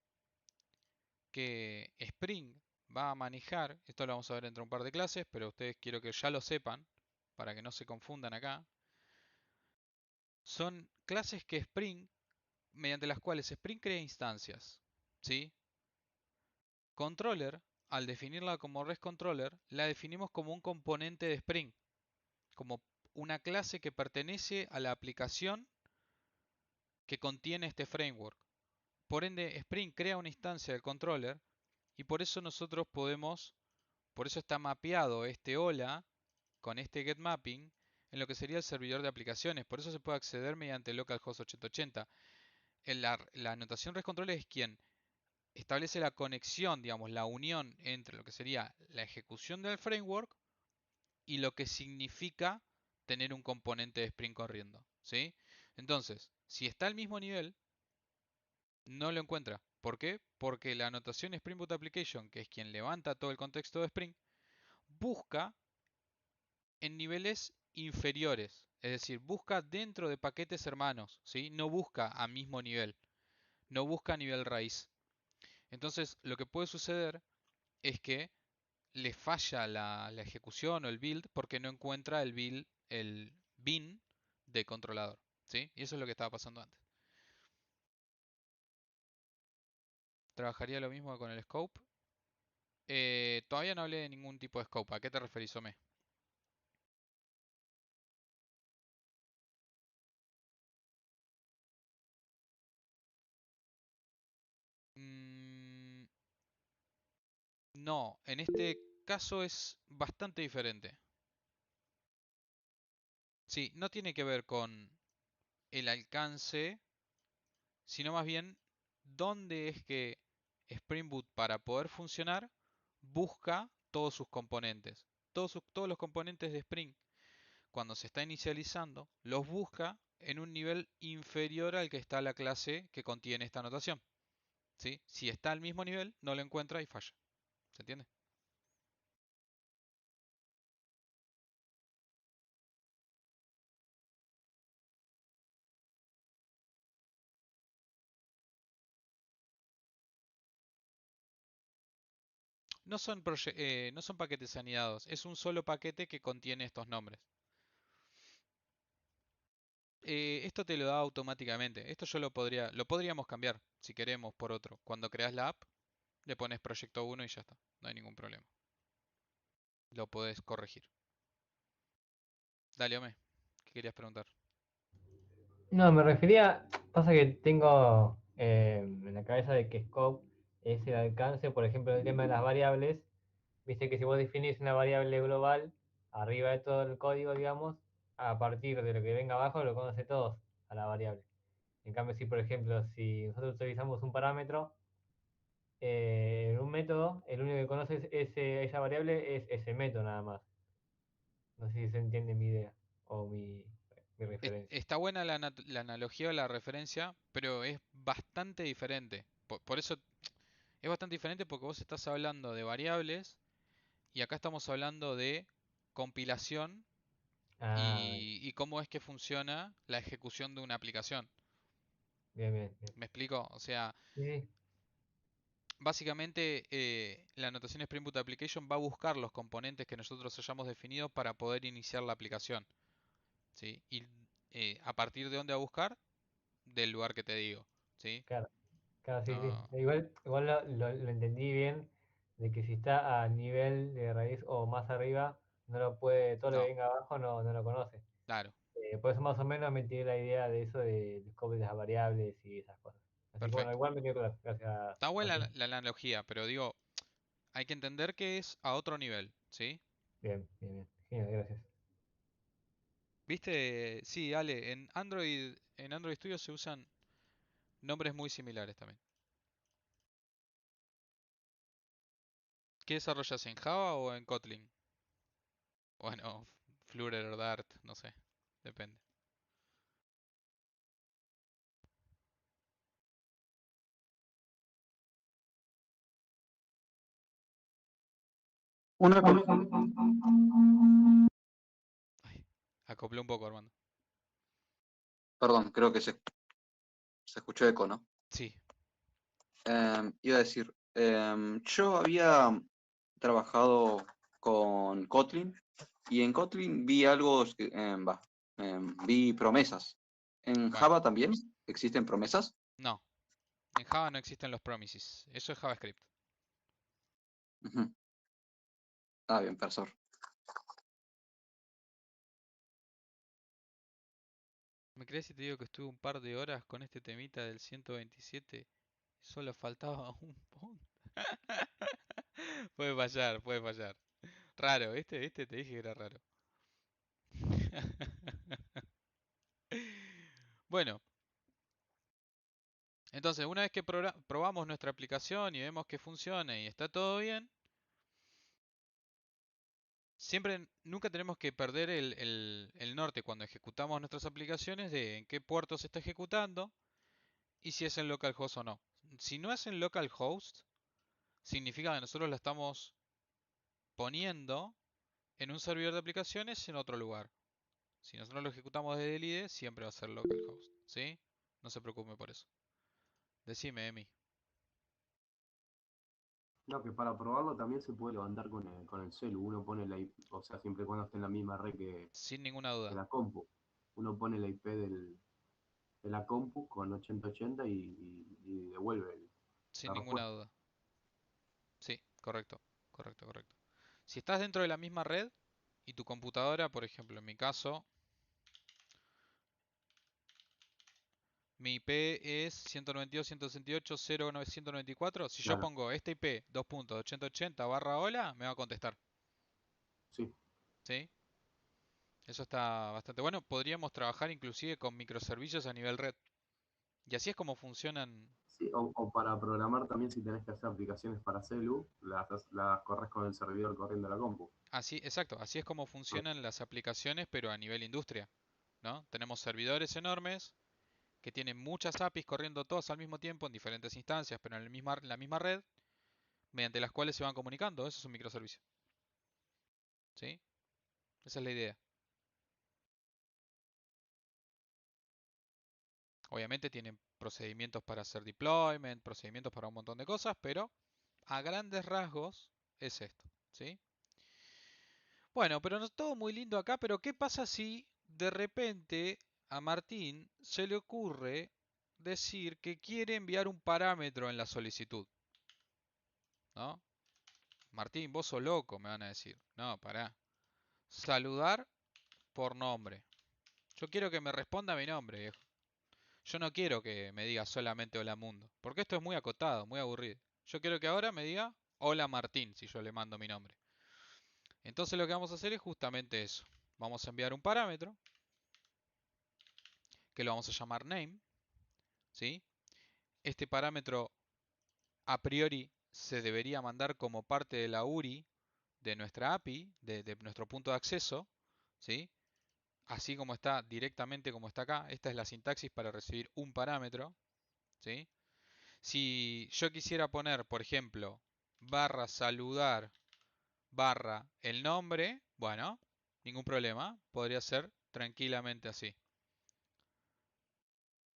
que Spring va a manejar. Esto lo vamos a ver entre un par de clases, pero ustedes quiero que ya lo sepan para que no se confundan acá. Son clases que Spring, mediante las cuales Spring crea instancias, ¿sí? Controller, al definirla como REST Controller, la definimos como un componente de Spring, como una clase que pertenece a la aplicación que contiene este framework. Por ende, Spring crea una instancia del controller y por eso nosotros podemos, por eso está mapeado este hola con este getMapping en lo que sería el servidor de aplicaciones. Por eso se puede acceder mediante localhost 8080. La anotación REST controller es quien establece la conexión, digamos, la unión entre lo que sería la ejecución del framework y lo que significa tener un componente de Spring corriendo, ¿sí? Entonces, si está al mismo nivel, no lo encuentra. ¿Por qué? Porque la anotación Spring Boot Application, que es quien levanta todo el contexto de Spring, busca en niveles inferiores. Es decir, busca dentro de paquetes hermanos, ¿sí? No busca a mismo nivel. No busca a nivel raíz. Entonces, lo que puede suceder es que le falla la ejecución o el build porque no encuentra el bin de controlador, ¿sí? Y eso es lo que estaba pasando antes. ¿Trabajaría lo mismo con el scope? Todavía no hablé de ningún tipo de scope. ¿A qué te referís, Ome? Mm, no, en este caso es bastante diferente. Sí, no tiene que ver con el alcance, sino más bien dónde es que Spring Boot para poder funcionar busca todos sus componentes. Todos los componentes de Spring, cuando se está inicializando, los busca en un nivel inferior al que está la clase que contiene esta anotación, ¿sí? Si está al mismo nivel, no lo encuentra y falla. ¿Se entiende? no son paquetes anidados, es un solo paquete que contiene estos nombres. Esto te lo da automáticamente. Esto yo lo podríamos cambiar si queremos por otro. Cuando creas la app, le pones proyecto 1 y ya está. No hay ningún problema. Lo podés corregir. Dale, Ome, ¿qué querías preguntar? No, me refería, pasa que tengo en la cabeza de que scope es el alcance, por ejemplo, el tema de las variables. Viste que si vos definís una variable global arriba de todo el código, digamos, a partir de lo que venga abajo lo conoce todos a la variable. En cambio, si por ejemplo, si nosotros utilizamos un parámetro en un método, el único que conoce esa variable es ese método nada más. No sé si se entiende mi idea o mi referencia. Está buena la analogía o la referencia, pero es bastante diferente. Por eso es bastante diferente porque vos estás hablando de variables y acá estamos hablando de compilación Ah, y cómo es que funciona la ejecución de una aplicación. bien, bien, bien. ¿Me explico? O sea, Sí, sí, básicamente la notación Spring Boot Application va a buscar los componentes que nosotros hayamos definido para poder iniciar la aplicación. ¿Sí? Y a partir de dónde va a buscar, del lugar que te digo. ¿Sí? claro. Claro, sí, sí. No, Igual lo entendí bien, de que si está a nivel de raíz o más arriba, no lo puede, todo lo que no, venga abajo no lo conoce. claro, Por eso más o menos me tiré la idea de eso de scope de las variables y esas cosas. Así que bueno, perfecto. igual me quedo claro. Gracias, Está buena Martín. la analogía, pero digo, hay que entender que es a otro nivel. ¿Sí? Bien, bien, bien. Genial, gracias. ¿Viste? Sí, Ale, en Android Studio se usan nombres muy similares también. ¿Qué desarrollas en Java o en Kotlin? Bueno, Flutter o Dart, no sé, depende. Una con- Ay, acoplé un poco, Armando. Perdón, creo que se escuchó eco, ¿no? Sí, Iba a decir, yo había trabajado con Kotlin y en Kotlin vi algo, vi promesas. ¿En bueno, Java también existen promesas? no. En Java no existen los promises. Eso es JavaScript. Ujú. Ah, bien, profesor. ¿Me crees si te digo que estuve un par de horas con este temita del 127? Solo faltaba un punto. Puede fallar, puede fallar. Raro, este te dije que era raro. Bueno, entonces una vez que probamos nuestra aplicación y vemos que funciona y está todo bien, nunca tenemos que perder el norte cuando ejecutamos nuestras aplicaciones de en qué puerto se está ejecutando y si es en localhost o no. Si no es en localhost, significa que nosotros la estamos poniendo en un servidor de aplicaciones en otro lugar. Si nosotros lo ejecutamos desde el IDE, siempre va a ser localhost, ¿sí? No se preocupe por eso. Decime, Emi. No, que para probarlo también se puede levantar con el celu. Uno pone la IP, o sea, siempre y cuando esté en la misma red Sin ninguna que duda. la compu. Uno pone la IP de la compu con 8080 y devuelve Sin la ninguna respuesta. duda. Sí, correcto. Correcto, correcto. Si estás dentro de la misma red y tu computadora, por ejemplo, en mi caso, mi IP es 192.168.0.994. Si yo Claro, pongo esta IP 2.8080/hola, me va a contestar. sí. ¿Sí? Eso está bastante bueno. Podríamos trabajar inclusive con microservicios a nivel red. Y así es como funcionan. Sí, o para programar también si tenés que hacer aplicaciones para celu, las corres con el servidor corriendo la compu. Así, exacto, así es como funcionan las aplicaciones, pero a nivel industria, ¿no? Tenemos servidores enormes que tienen muchas APIs corriendo todas al mismo tiempo en diferentes instancias, pero en la misma red, mediante las cuales se van comunicando. Eso es un microservicio. ¿Sí? Esa es la idea. Obviamente tienen procedimientos para hacer deployment, procedimientos para un montón de cosas, pero a grandes rasgos es esto, ¿sí? Bueno, pero no es todo muy lindo acá, pero ¿qué pasa si de repente a Martín se le ocurre decir que quiere enviar un parámetro en la solicitud, ¿no? Martín, vos sos loco, me van a decir. No, pará. Saludar por nombre. Yo quiero que me responda mi nombre, viejo. Yo no quiero que me diga solamente hola mundo, porque esto es muy acotado, muy aburrido. Yo quiero que ahora me diga hola Martín, si yo le mando mi nombre. Entonces lo que vamos a hacer es justamente eso. Vamos a enviar un parámetro, que lo vamos a llamar name, ¿sí? Este parámetro a priori se debería mandar como parte de la URI de nuestra API, de nuestro punto de acceso, ¿sí? Así como está directamente como está acá. Esta es la sintaxis para recibir un parámetro, ¿sí? Si yo quisiera poner, por ejemplo, barra saludar barra el nombre, bueno, ningún problema, podría ser tranquilamente así.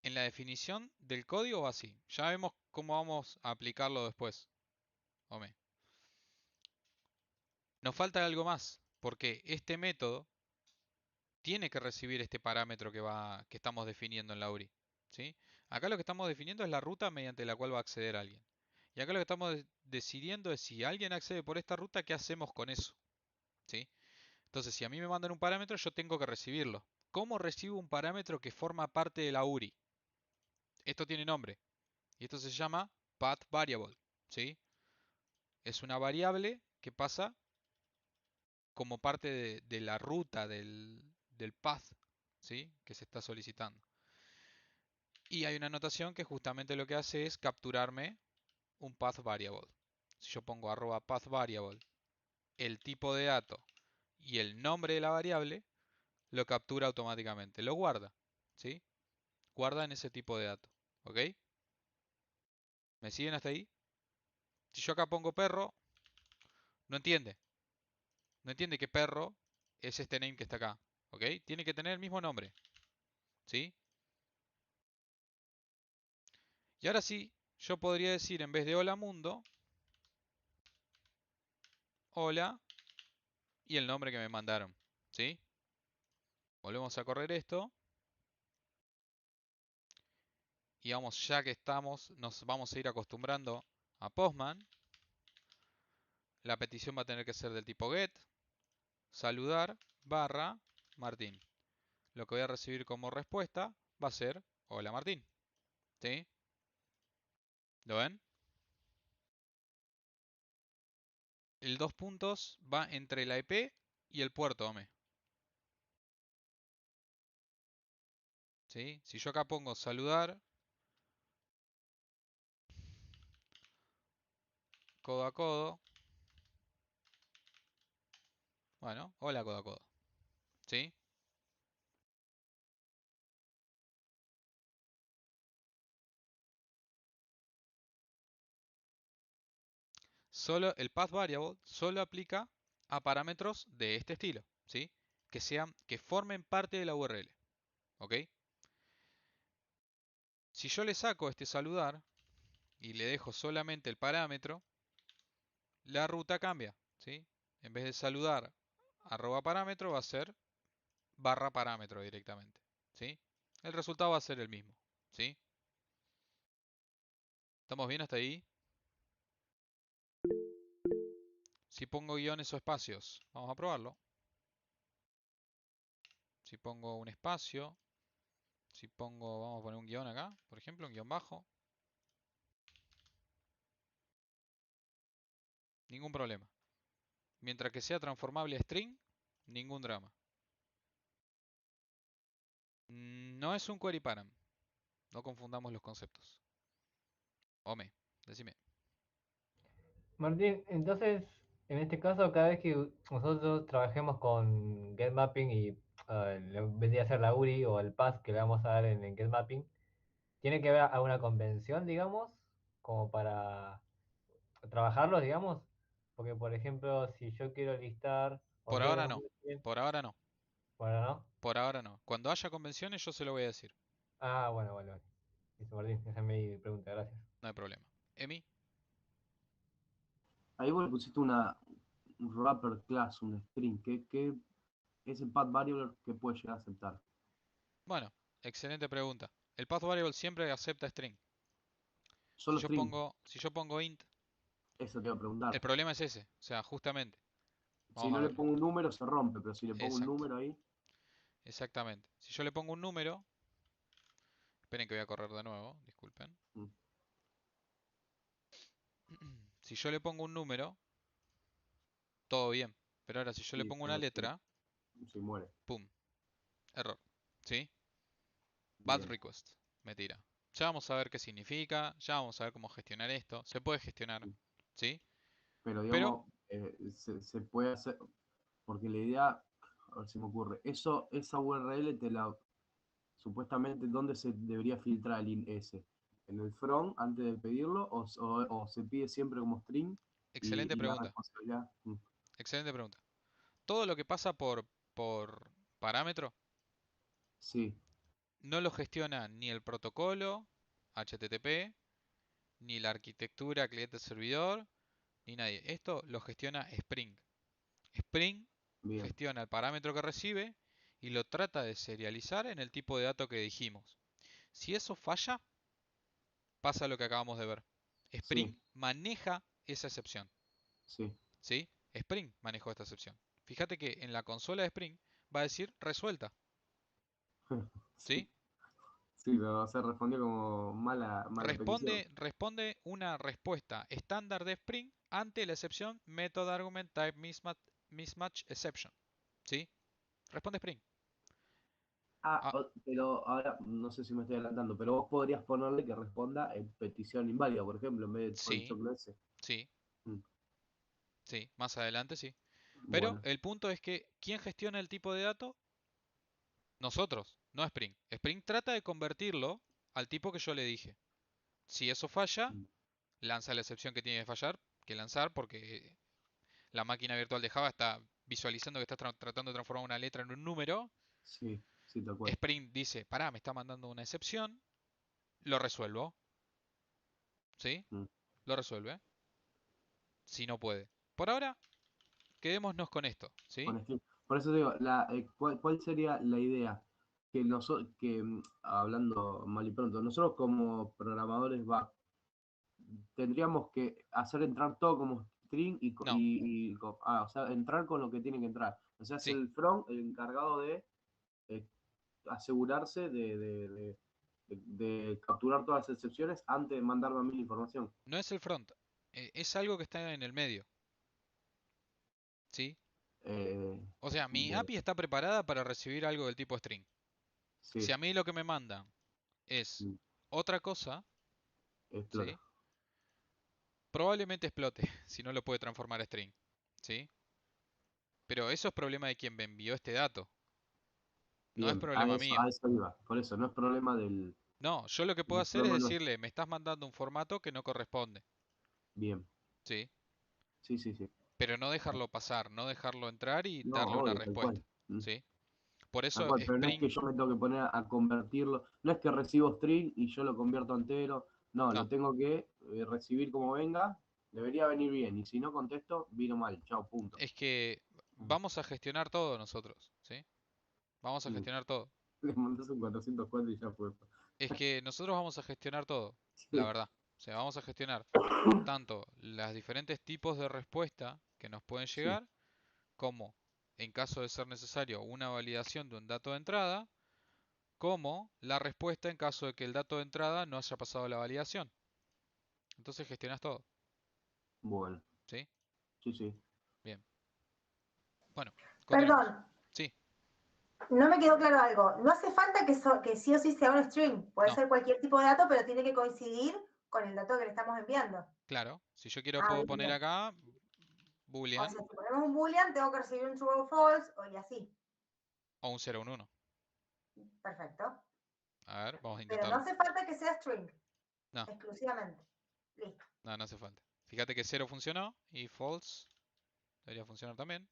En la definición del código va así. Ya vemos cómo vamos a aplicarlo después. Ome. Nos falta algo más, porque este método tiene que recibir este parámetro que estamos definiendo en la URI, ¿sí? Acá lo que estamos definiendo es la ruta mediante la cual va a acceder alguien. Y acá lo que estamos decidiendo es si alguien accede por esta ruta, ¿qué hacemos con eso? ¿Sí? Entonces, si a mí me mandan un parámetro, yo tengo que recibirlo. ¿Cómo recibo un parámetro que forma parte de la URI? Esto tiene nombre. Y esto se llama path variable, ¿sí? Es una variable que pasa como parte de la ruta del path, ¿sí? Que se está solicitando. Y hay una anotación que justamente lo que hace es capturarme un path variable. Si yo pongo arroba path variable, el tipo de dato y el nombre de la variable, lo captura automáticamente, lo guarda, ¿sí? Guarda en ese tipo de dato, ¿ok? ¿Me siguen hasta ahí? Si yo acá pongo perro, no entiende. No entiende que perro es este name que está acá, ¿ok? Tiene que tener el mismo nombre, ¿sí? Y ahora sí, yo podría decir en vez de hola mundo, hola y el nombre que me mandaron, ¿sí? Volvemos a correr esto. Y vamos, ya que estamos, nos vamos a ir acostumbrando a Postman. La petición va a tener que ser del tipo get, saludar, barra, Martín. Lo que voy a recibir como respuesta va a ser, hola Martín. ¿Sí? ¿Lo ven? El dos puntos va entre la EP y el puerto, hombre. ¿Sí? Si yo acá pongo saludar, codo a codo. Bueno, hola codo a codo. ¿Sí? Solo el path variable solo aplica a parámetros de este estilo, ¿sí? Que formen parte de la URL, ¿ok? Si yo le saco este saludar y le dejo solamente el parámetro, la ruta cambia, ¿sí? En vez de saludar arroba parámetro va a ser barra parámetro directamente, ¿sí? El resultado va a ser el mismo, ¿sí? ¿Estamos bien hasta ahí? Si pongo guiones o espacios, vamos a probarlo. Si pongo un espacio, si pongo, vamos a poner un guión acá, por ejemplo, un guión bajo. Ningún problema. Mientras que sea transformable a string, ningún drama. No es un query param. No confundamos los conceptos. Ome, decime. Martín, entonces, en este caso, cada vez que nosotros trabajemos con getMapping y le vendría a ser la URI o el path que le vamos a dar en getMapping, ¿tiene que haber alguna convención, digamos, como para trabajarlos, digamos? Porque, por ejemplo, si yo quiero listar o Por quiero ahora no. convertir, Por ahora no. bueno, ¿no? Por ahora no. Cuando haya convenciones yo se lo voy a decir. Ah, bueno, bueno, bueno. Listo, Martín, esa es mi pregunta, gracias. No hay problema. Emi, Ahí vos le pusiste un wrapper class, un string. ¿Qué ese path variable que puede llegar a aceptar? Bueno, excelente pregunta. El path variable siempre acepta string. Solo string. Si yo pongo int, Eso te iba a el preguntar. problema es ese. O sea, justamente. Si Vamos no a le ver. pongo un número se rompe, pero si le pongo un Exacto. número ahí, Exactamente. Si yo le pongo un número, esperen que voy a correr de nuevo, disculpen. mm, Si yo le pongo un número, todo bien. Pero ahora si yo le sí, pongo una pero letra, se muere. pum, error. ¿Sí? Bad Bien. request. Me tira. Ya vamos a ver qué significa, ya vamos a ver cómo gestionar esto. Se puede gestionar, ¿sí? Pero Pero, digamos, se puede hacer, porque la idea, a ver si me ocurre, esa URL supuestamente, ¿dónde se debería filtrar el ins? ¿En el front antes de pedirlo o se pide siempre como string excelente y la pregunta. responsabilidad? Excelente pregunta. Todo lo que pasa por parámetro Sí, no lo gestiona ni el protocolo HTTP, ni la arquitectura cliente-servidor, ni nadie. Esto lo gestiona Spring. Spring bien, gestiona el parámetro que recibe y lo trata de serializar en el tipo de dato que dijimos. Si eso falla, pasa lo que acabamos de ver. sí, Spring maneja esa excepción. sí. ¿Sí? Spring manejó esta excepción. Fíjate que en la consola de Spring va a decir resuelta. ¿Sí? Sí, sí, pero se respondió como mala petición. Responde una respuesta estándar de Spring ante la excepción method argument type mismatch exception. ¿Sí? Responde Spring. Ah, Pero ahora no sé si me estoy adelantando, pero vos podrías ponerle que responda en petición inválida, por ejemplo, en vez de poner sí, choclo ese. sí, Mm, sí. Más adelante sí. Pero Bueno, el punto es que, ¿quién gestiona el tipo de dato? Nosotros, no Spring. Spring trata de convertirlo al tipo que yo le dije. Si eso falla, mm, lanza la excepción que tiene que fallar, que lanzar, porque la máquina virtual de Java está visualizando que está tratando de transformar una letra en un número. sí, sí, tal cual. Spring dice, pará, me está mandando una excepción, lo resuelvo, ¿sí? Mm, Lo resuelve, si no puede. Por ahora, quedémonos con esto, ¿sí? con string. Por eso digo, ¿cuál sería la idea? Que nosotros, hablando mal y pronto, nosotros como programadores tendríamos que hacer entrar todo como string No, o sea, entrar con lo que tiene que entrar. O sea, es sí, el front el encargado de eh, asegurarse de capturar todas las excepciones antes de mandarme a mí la información. no es el front, es algo que está en el medio, ¿sí? Eh, O sea, mi de- API está preparada para recibir algo del tipo string. Si sí, a mí lo que me mandan es mm, otra cosa, explora. ¿sí? Probablemente explote si no lo puede transformar a string, ¿sí? Pero eso es problema de quien me envió este dato, no es Bien, a problema eso, mío. a eso iba. Por eso, no es problema No, yo lo que puedo no es hacer es problema nuestro. decirle, me estás mandando un formato que no corresponde, Bien, ¿sí? sí, sí, sí. Pero no dejarlo pasar, no dejarlo entrar y No, darle una obvio, tal cual. respuesta, ¿sí? Por Tal eso cual, pero no es que Spring, yo me tengo que poner a convertirlo, no es que recibo string y yo lo convierto a entero, no, no, lo tengo que recibir como venga, debería venir bien, y si no contesto, vino mal, chao, punto. es que Mm, vamos a gestionar todo nosotros, ¿sí? Vamos a mm. gestionar todo. Le mandas un 404 y ya fue. Es que nosotros vamos a gestionar todo, la Sí, verdad. O sea, vamos a gestionar tanto los diferentes tipos de respuesta que nos pueden sí, llegar, como, en caso de ser necesario, una validación de un dato de entrada, como la respuesta en caso de que el dato de entrada no haya pasado la validación. Entonces gestionas todo, bueno, ¿sí? sí, sí. Bien. Bueno, Perdón, continuemos. Sí, no me quedó claro algo. No hace falta que sí o sí sea un string. Puede no, ser cualquier tipo de dato, pero tiene que coincidir con el dato que le estamos enviando. claro. Si yo quiero Ah, puedo poner bien. acá O boolean sea, si ponemos un boolean, tengo que recibir un true o false, y así. o un 0 o un 1. Perfecto. A ver, vamos a Pero no intentarlo. hace falta que sea string, No, exclusivamente. Listo. no, no hace falta. Fíjate que 0 funcionó y false debería funcionar también.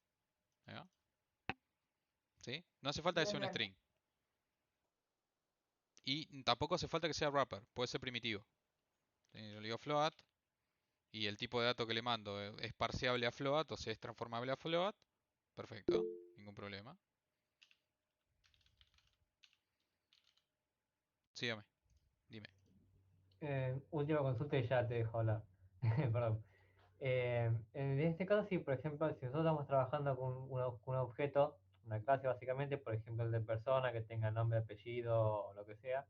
Ahí va. ¿Sí? No hace falta que sea Bien, un bien. string. Y tampoco hace falta que sea wrapper, puede ser primitivo. Yo le digo float y el tipo de dato que le mando es parseable a float, o sea, es transformable a float, perfecto, ningún problema. Sígame, dime. Última consulta y ya te dejo hablar. Perdón. En este caso, sí, por ejemplo, si nosotros estamos trabajando con un objeto, una clase básicamente, por ejemplo, el de persona que tenga nombre, apellido o lo que sea,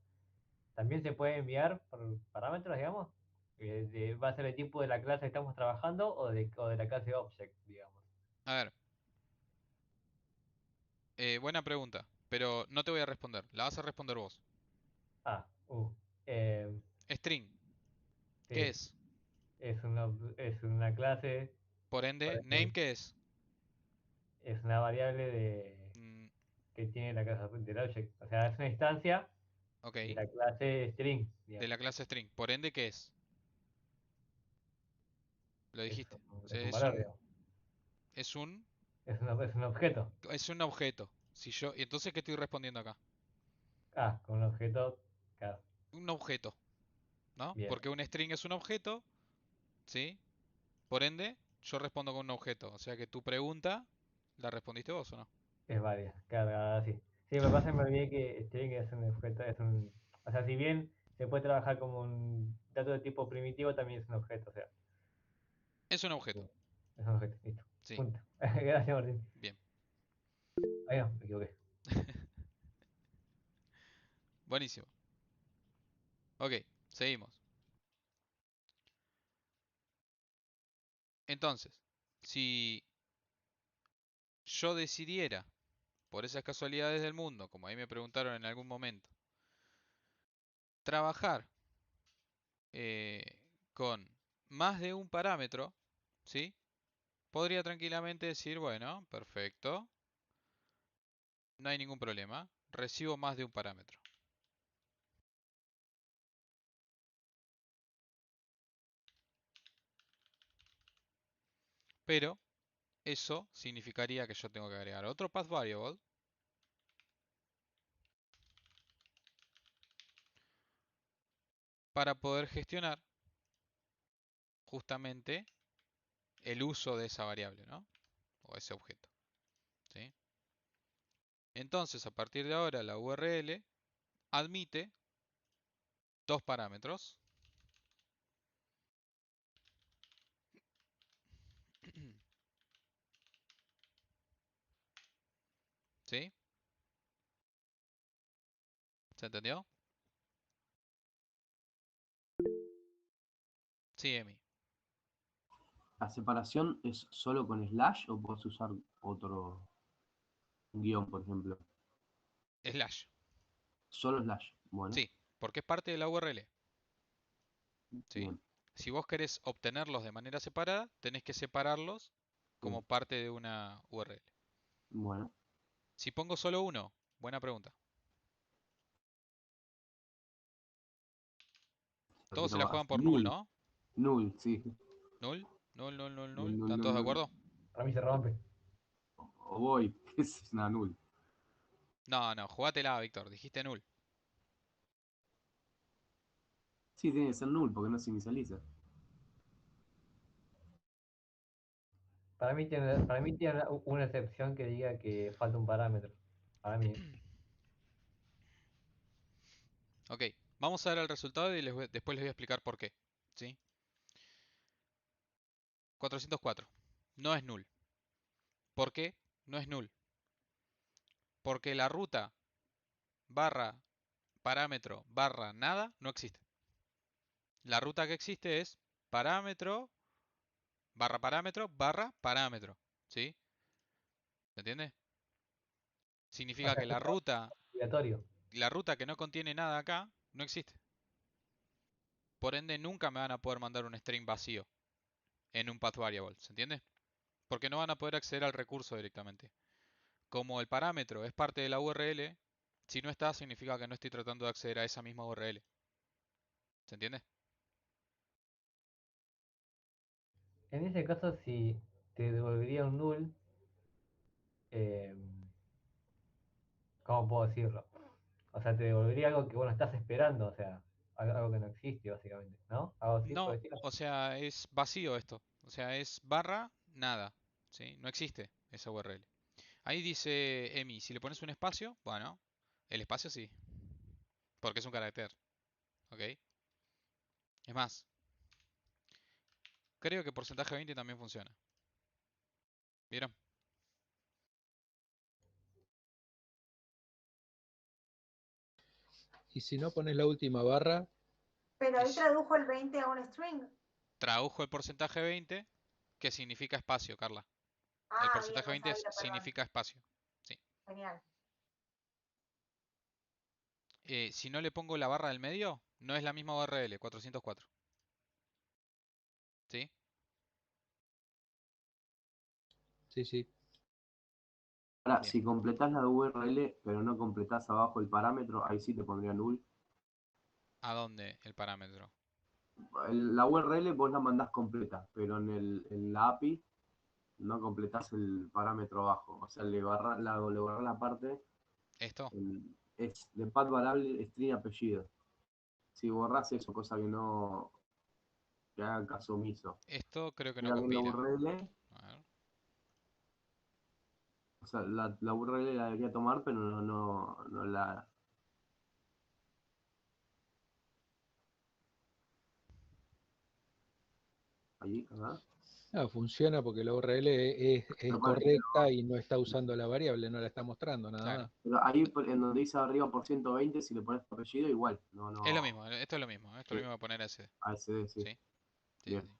también se puede enviar por parámetros, digamos. Va a ser el tipo de la clase que estamos trabajando o de la clase object, digamos. A ver, buena pregunta, pero no te voy a responder, la vas a responder vos. Ah, eh, String, ¿qué sí, es? es una clase, Por ende, name, ¿qué es? es una variable Mm, que tiene la clase del object. O sea, es una instancia ok, de la clase string, de digamos. la clase string. Por ende, ¿qué es? Lo dijiste. O sea, Es un valor, digamos. es un, Es un objeto. es un objeto. Si yo, ¿y entonces qué estoy respondiendo acá? Ah, con un objeto, claro, Un objeto, ¿no? bien, Porque un string es un objeto, ¿sí? Por ende, yo respondo con un objeto. O sea que tu pregunta, ¿la respondiste vos o no? es válida, claro, sí. Sí, me pasa, me olvidé que string es un objeto, o sea, si bien se puede trabajar como un dato de tipo primitivo, también es un objeto, o sea, Es un objeto. es un objeto, listo, Sí, punto. Gracias, Martín. bien. Ahí no, me equivoqué. Buenísimo. Ok, seguimos. Entonces, si yo decidiera, por esas casualidades del mundo, como ahí me preguntaron en algún momento, trabajar con más de un parámetro, ¿sí? Podría tranquilamente decir, bueno, perfecto, no hay ningún problema, recibo más de un parámetro. Pero eso significaría que yo tengo que agregar otro path variable para poder gestionar justamente el uso de esa variable, ¿no? O ese objeto, ¿sí? Entonces, a partir de ahora, la URL admite dos parámetros. ¿Sí? ¿Se entendió? Sí, Emi. ¿La separación es solo con slash o puedes usar otro guión, por ejemplo? Slash. Solo slash. Bueno, Sí, porque es parte de la URL. ¿Sí? bien, Si vos querés obtenerlos de manera separada, tenés que separarlos como bien. parte de una URL. Bueno, Si pongo solo uno, buena pregunta. Todos se la prefiero juegan así. por null, ¿no? Null, sí. Null, null, null, null, Null, null. null, ¿Están null, todos de null. acuerdo? Para mí se rompe. O voy, es una null. No, no, jugátela, Víctor. Dijiste null. Sí, tiene que ser null porque no se inicializa. Para mí tiene una excepción que diga que falta un parámetro. Para mí. Ok, vamos a ver el resultado y después les voy a explicar por qué. ¿Sí? 404. No es null. ¿Por qué? No es null. Porque la ruta barra parámetro barra nada no existe. La ruta que existe es parámetro barra parámetro. ¿Sí? ¿Se entiende? O Significa sea, que es obligatorio. la ruta que no contiene nada acá no existe. Por ende, nunca me van a poder mandar un string vacío en un path variable. ¿Se entiende? Porque no van a poder acceder al recurso directamente. Como el parámetro es parte de la URL, si no está, significa que no estoy tratando de acceder a esa misma URL. ¿Se entiende? En ese caso, si te devolvería un null, eh, ¿cómo puedo decirlo? O sea, te devolvería algo que vos no estás esperando, o sea. algo que no existe, básicamente, ¿no? Algo así por No, el estilo. o sea, es vacío esto. O sea, es barra nada. ¿Sí? No existe esa URL. Ahí dice Emi, si le pones un espacio, bueno, el espacio sí, porque es un carácter. ¿Ok? Es más, creo que porcentaje 20 también funciona. ¿Vieron? Y si no pones la última barra, Pero Y ahí tradujo el 20 a un string. tradujo el porcentaje 20, que significa espacio, Carla. El Ah, bien, porcentaje no 20 sabía, perdón. significa espacio. Sí. Genial. Si no le pongo la barra del medio, no es la misma URL, 404. ¿Sí? sí, sí. Ahora, Bien. si completás la URL, pero no completás abajo el parámetro, ahí sí te pondría null. ¿A dónde el parámetro? La URL vos la mandás completa, pero en la API no completás el parámetro abajo. O sea, le borrás la parte ¿Esto? es de path variable string apellido. Si borrás eso, cosa que no que haga caso omiso. Esto creo que no Mira bien la compila. URL, A ver. o sea, la URL la debería tomar, pero no la. Allí, acá. No, funciona porque la URL es correcta y no está usando la variable, no la está mostrando nada Claro. más. Pero ahí en donde dice arriba por 120, si le pones tu apellido, igual. Es lo mismo, esto es lo mismo. Esto es lo Sí, mismo de poner SD. ASD, sí. ¿Sí? Sí, sí, Bien. sí.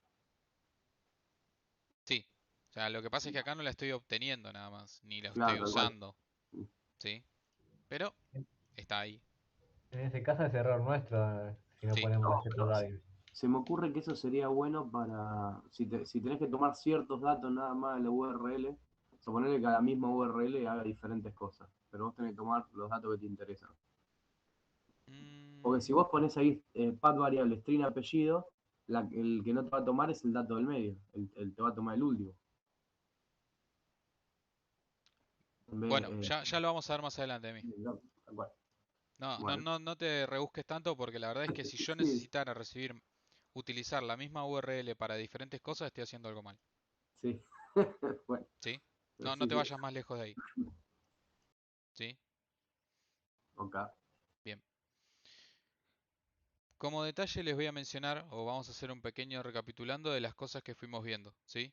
Sí. O sea, lo que pasa es que acá no la estoy obteniendo nada más, ni la estoy Claro, igual. usando. ¿Sí? Pero está ahí. En ese caso es error nuestro si no Sí. ponemos No, las set pero variables. se me ocurre que eso sería bueno para. Si tenés que tomar ciertos datos nada más de la URL, suponerle que a la misma URL haga diferentes cosas. Pero vos tenés que tomar los datos que te interesan. Porque Mm, si vos pones ahí path variable, string apellido, el que no te va a tomar es el dato del medio. El te va a tomar el último. En vez, bueno, ya lo vamos a ver más adelante, Emi. tal cual. Bueno, No te rebusques tanto porque la verdad es que si yo sí, necesitara utilizar la misma URL para diferentes cosas, estoy haciendo algo mal. sí. Bueno, ¿Sí? No sí, te sí. vayas más lejos de ahí. ¿Sí? Ok. Bien. Como detalle les voy a mencionar, o vamos a hacer un pequeño recapitulando de las cosas que fuimos viendo, ¿sí?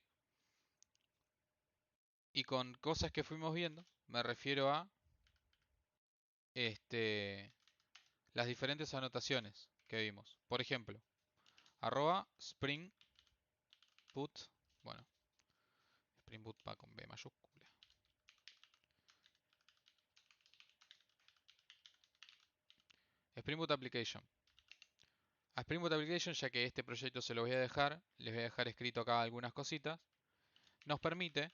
Y con cosas que fuimos viendo, me refiero a las diferentes anotaciones que vimos. Por ejemplo, @spring boot, bueno, spring boot va con B mayúscula. Spring Boot Application. A Spring Boot Application, ya que este proyecto se lo voy a dejar, les voy a dejar escrito acá algunas cositas, nos permite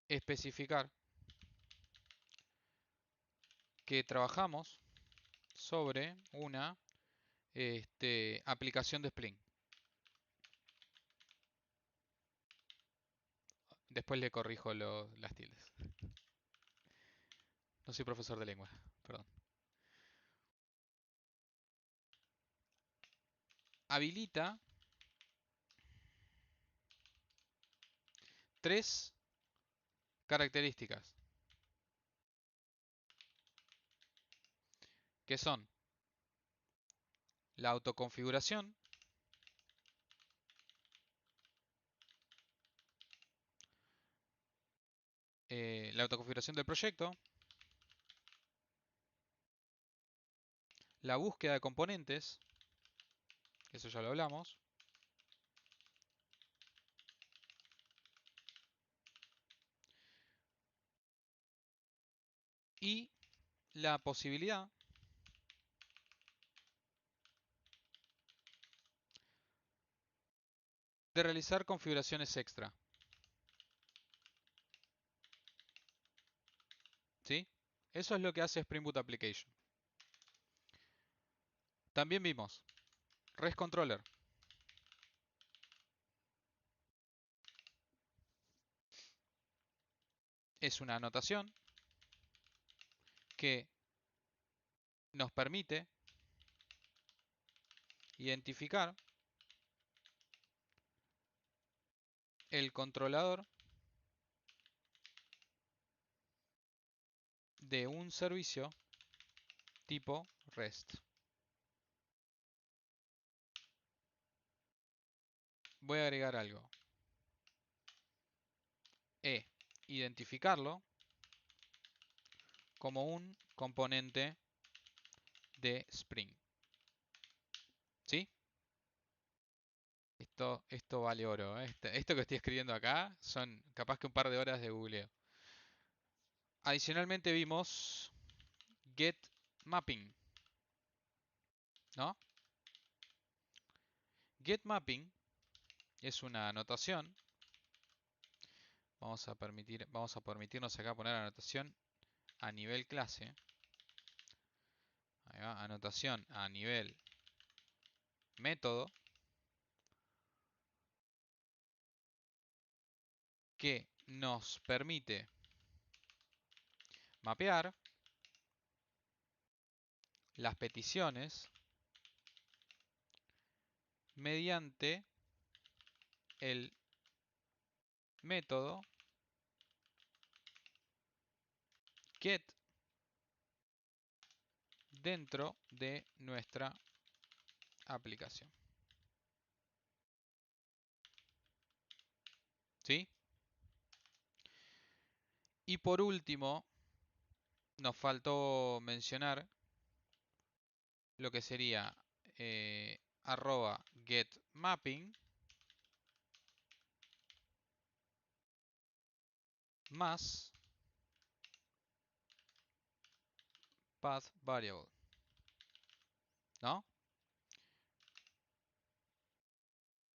especificar que trabajamos sobre una aplicación de Spring. Después le corrijo las tildes. No soy profesor de lengua, perdón. Habilita 3 características, que son la autoconfiguración, del proyecto, la búsqueda de componentes, eso ya lo hablamos, y la posibilidad de realizar configuraciones extra. ¿Sí? Eso es lo que hace Spring Boot Application. También vimos REST Controller. Es una anotación que nos permite identificar el controlador de un servicio tipo REST. Voy a agregar algo. Identificarlo como un componente de Spring. ¿Sí? Esto vale oro. Esto que estoy escribiendo acá son capaz que un par de horas de googleo. Adicionalmente vimos get mapping, ¿no? Get mapping es una anotación. Vamos a permitirnos acá poner anotación a nivel clase. Ahí va, anotación a nivel método, que nos permite mapear las peticiones mediante el método get dentro de nuestra aplicación. ¿Sí? Y por último, nos faltó mencionar lo que sería arroba getMapping más path variable, ¿no?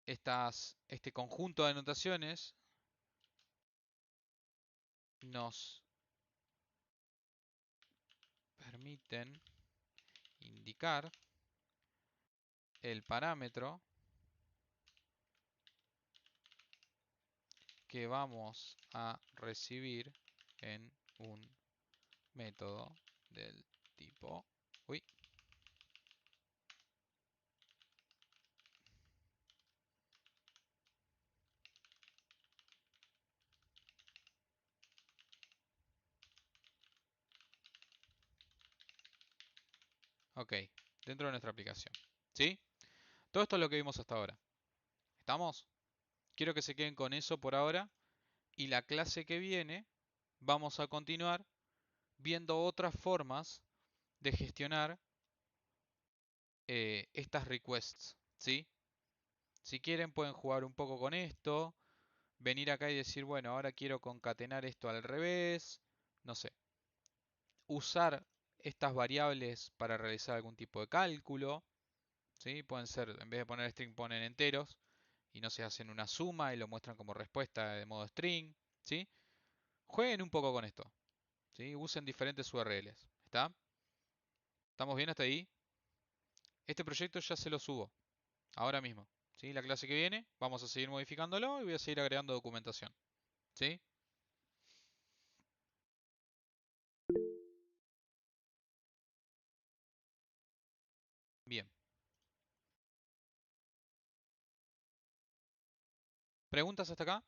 Este conjunto de anotaciones nos permiten indicar el parámetro que vamos a recibir en un método del tipo... Uy. Ok, dentro de nuestra aplicación. ¿Sí? Todo esto es lo que vimos hasta ahora. ¿Estamos? Quiero que se queden con eso por ahora. Y la clase que viene vamos a continuar viendo otras formas de gestionar estas requests. ¿Sí? Si quieren pueden jugar un poco con esto. Venir acá y decir, bueno, ahora quiero concatenar esto al revés. No sé. Usar estas variables para realizar algún tipo de cálculo. ¿Sí? Pueden ser, en vez de poner string, ponen enteros. Y no se hacen una suma y lo muestran como respuesta de modo string. ¿Sí? Jueguen un poco con esto. ¿Sí? Usen diferentes URLs. ¿Está? ¿Estamos bien hasta ahí? Este proyecto ya se lo subo. Ahora mismo. ¿Sí? La clase que viene vamos a seguir modificándolo y voy a seguir agregando documentación. ¿Sí? Bien. ¿Preguntas hasta acá?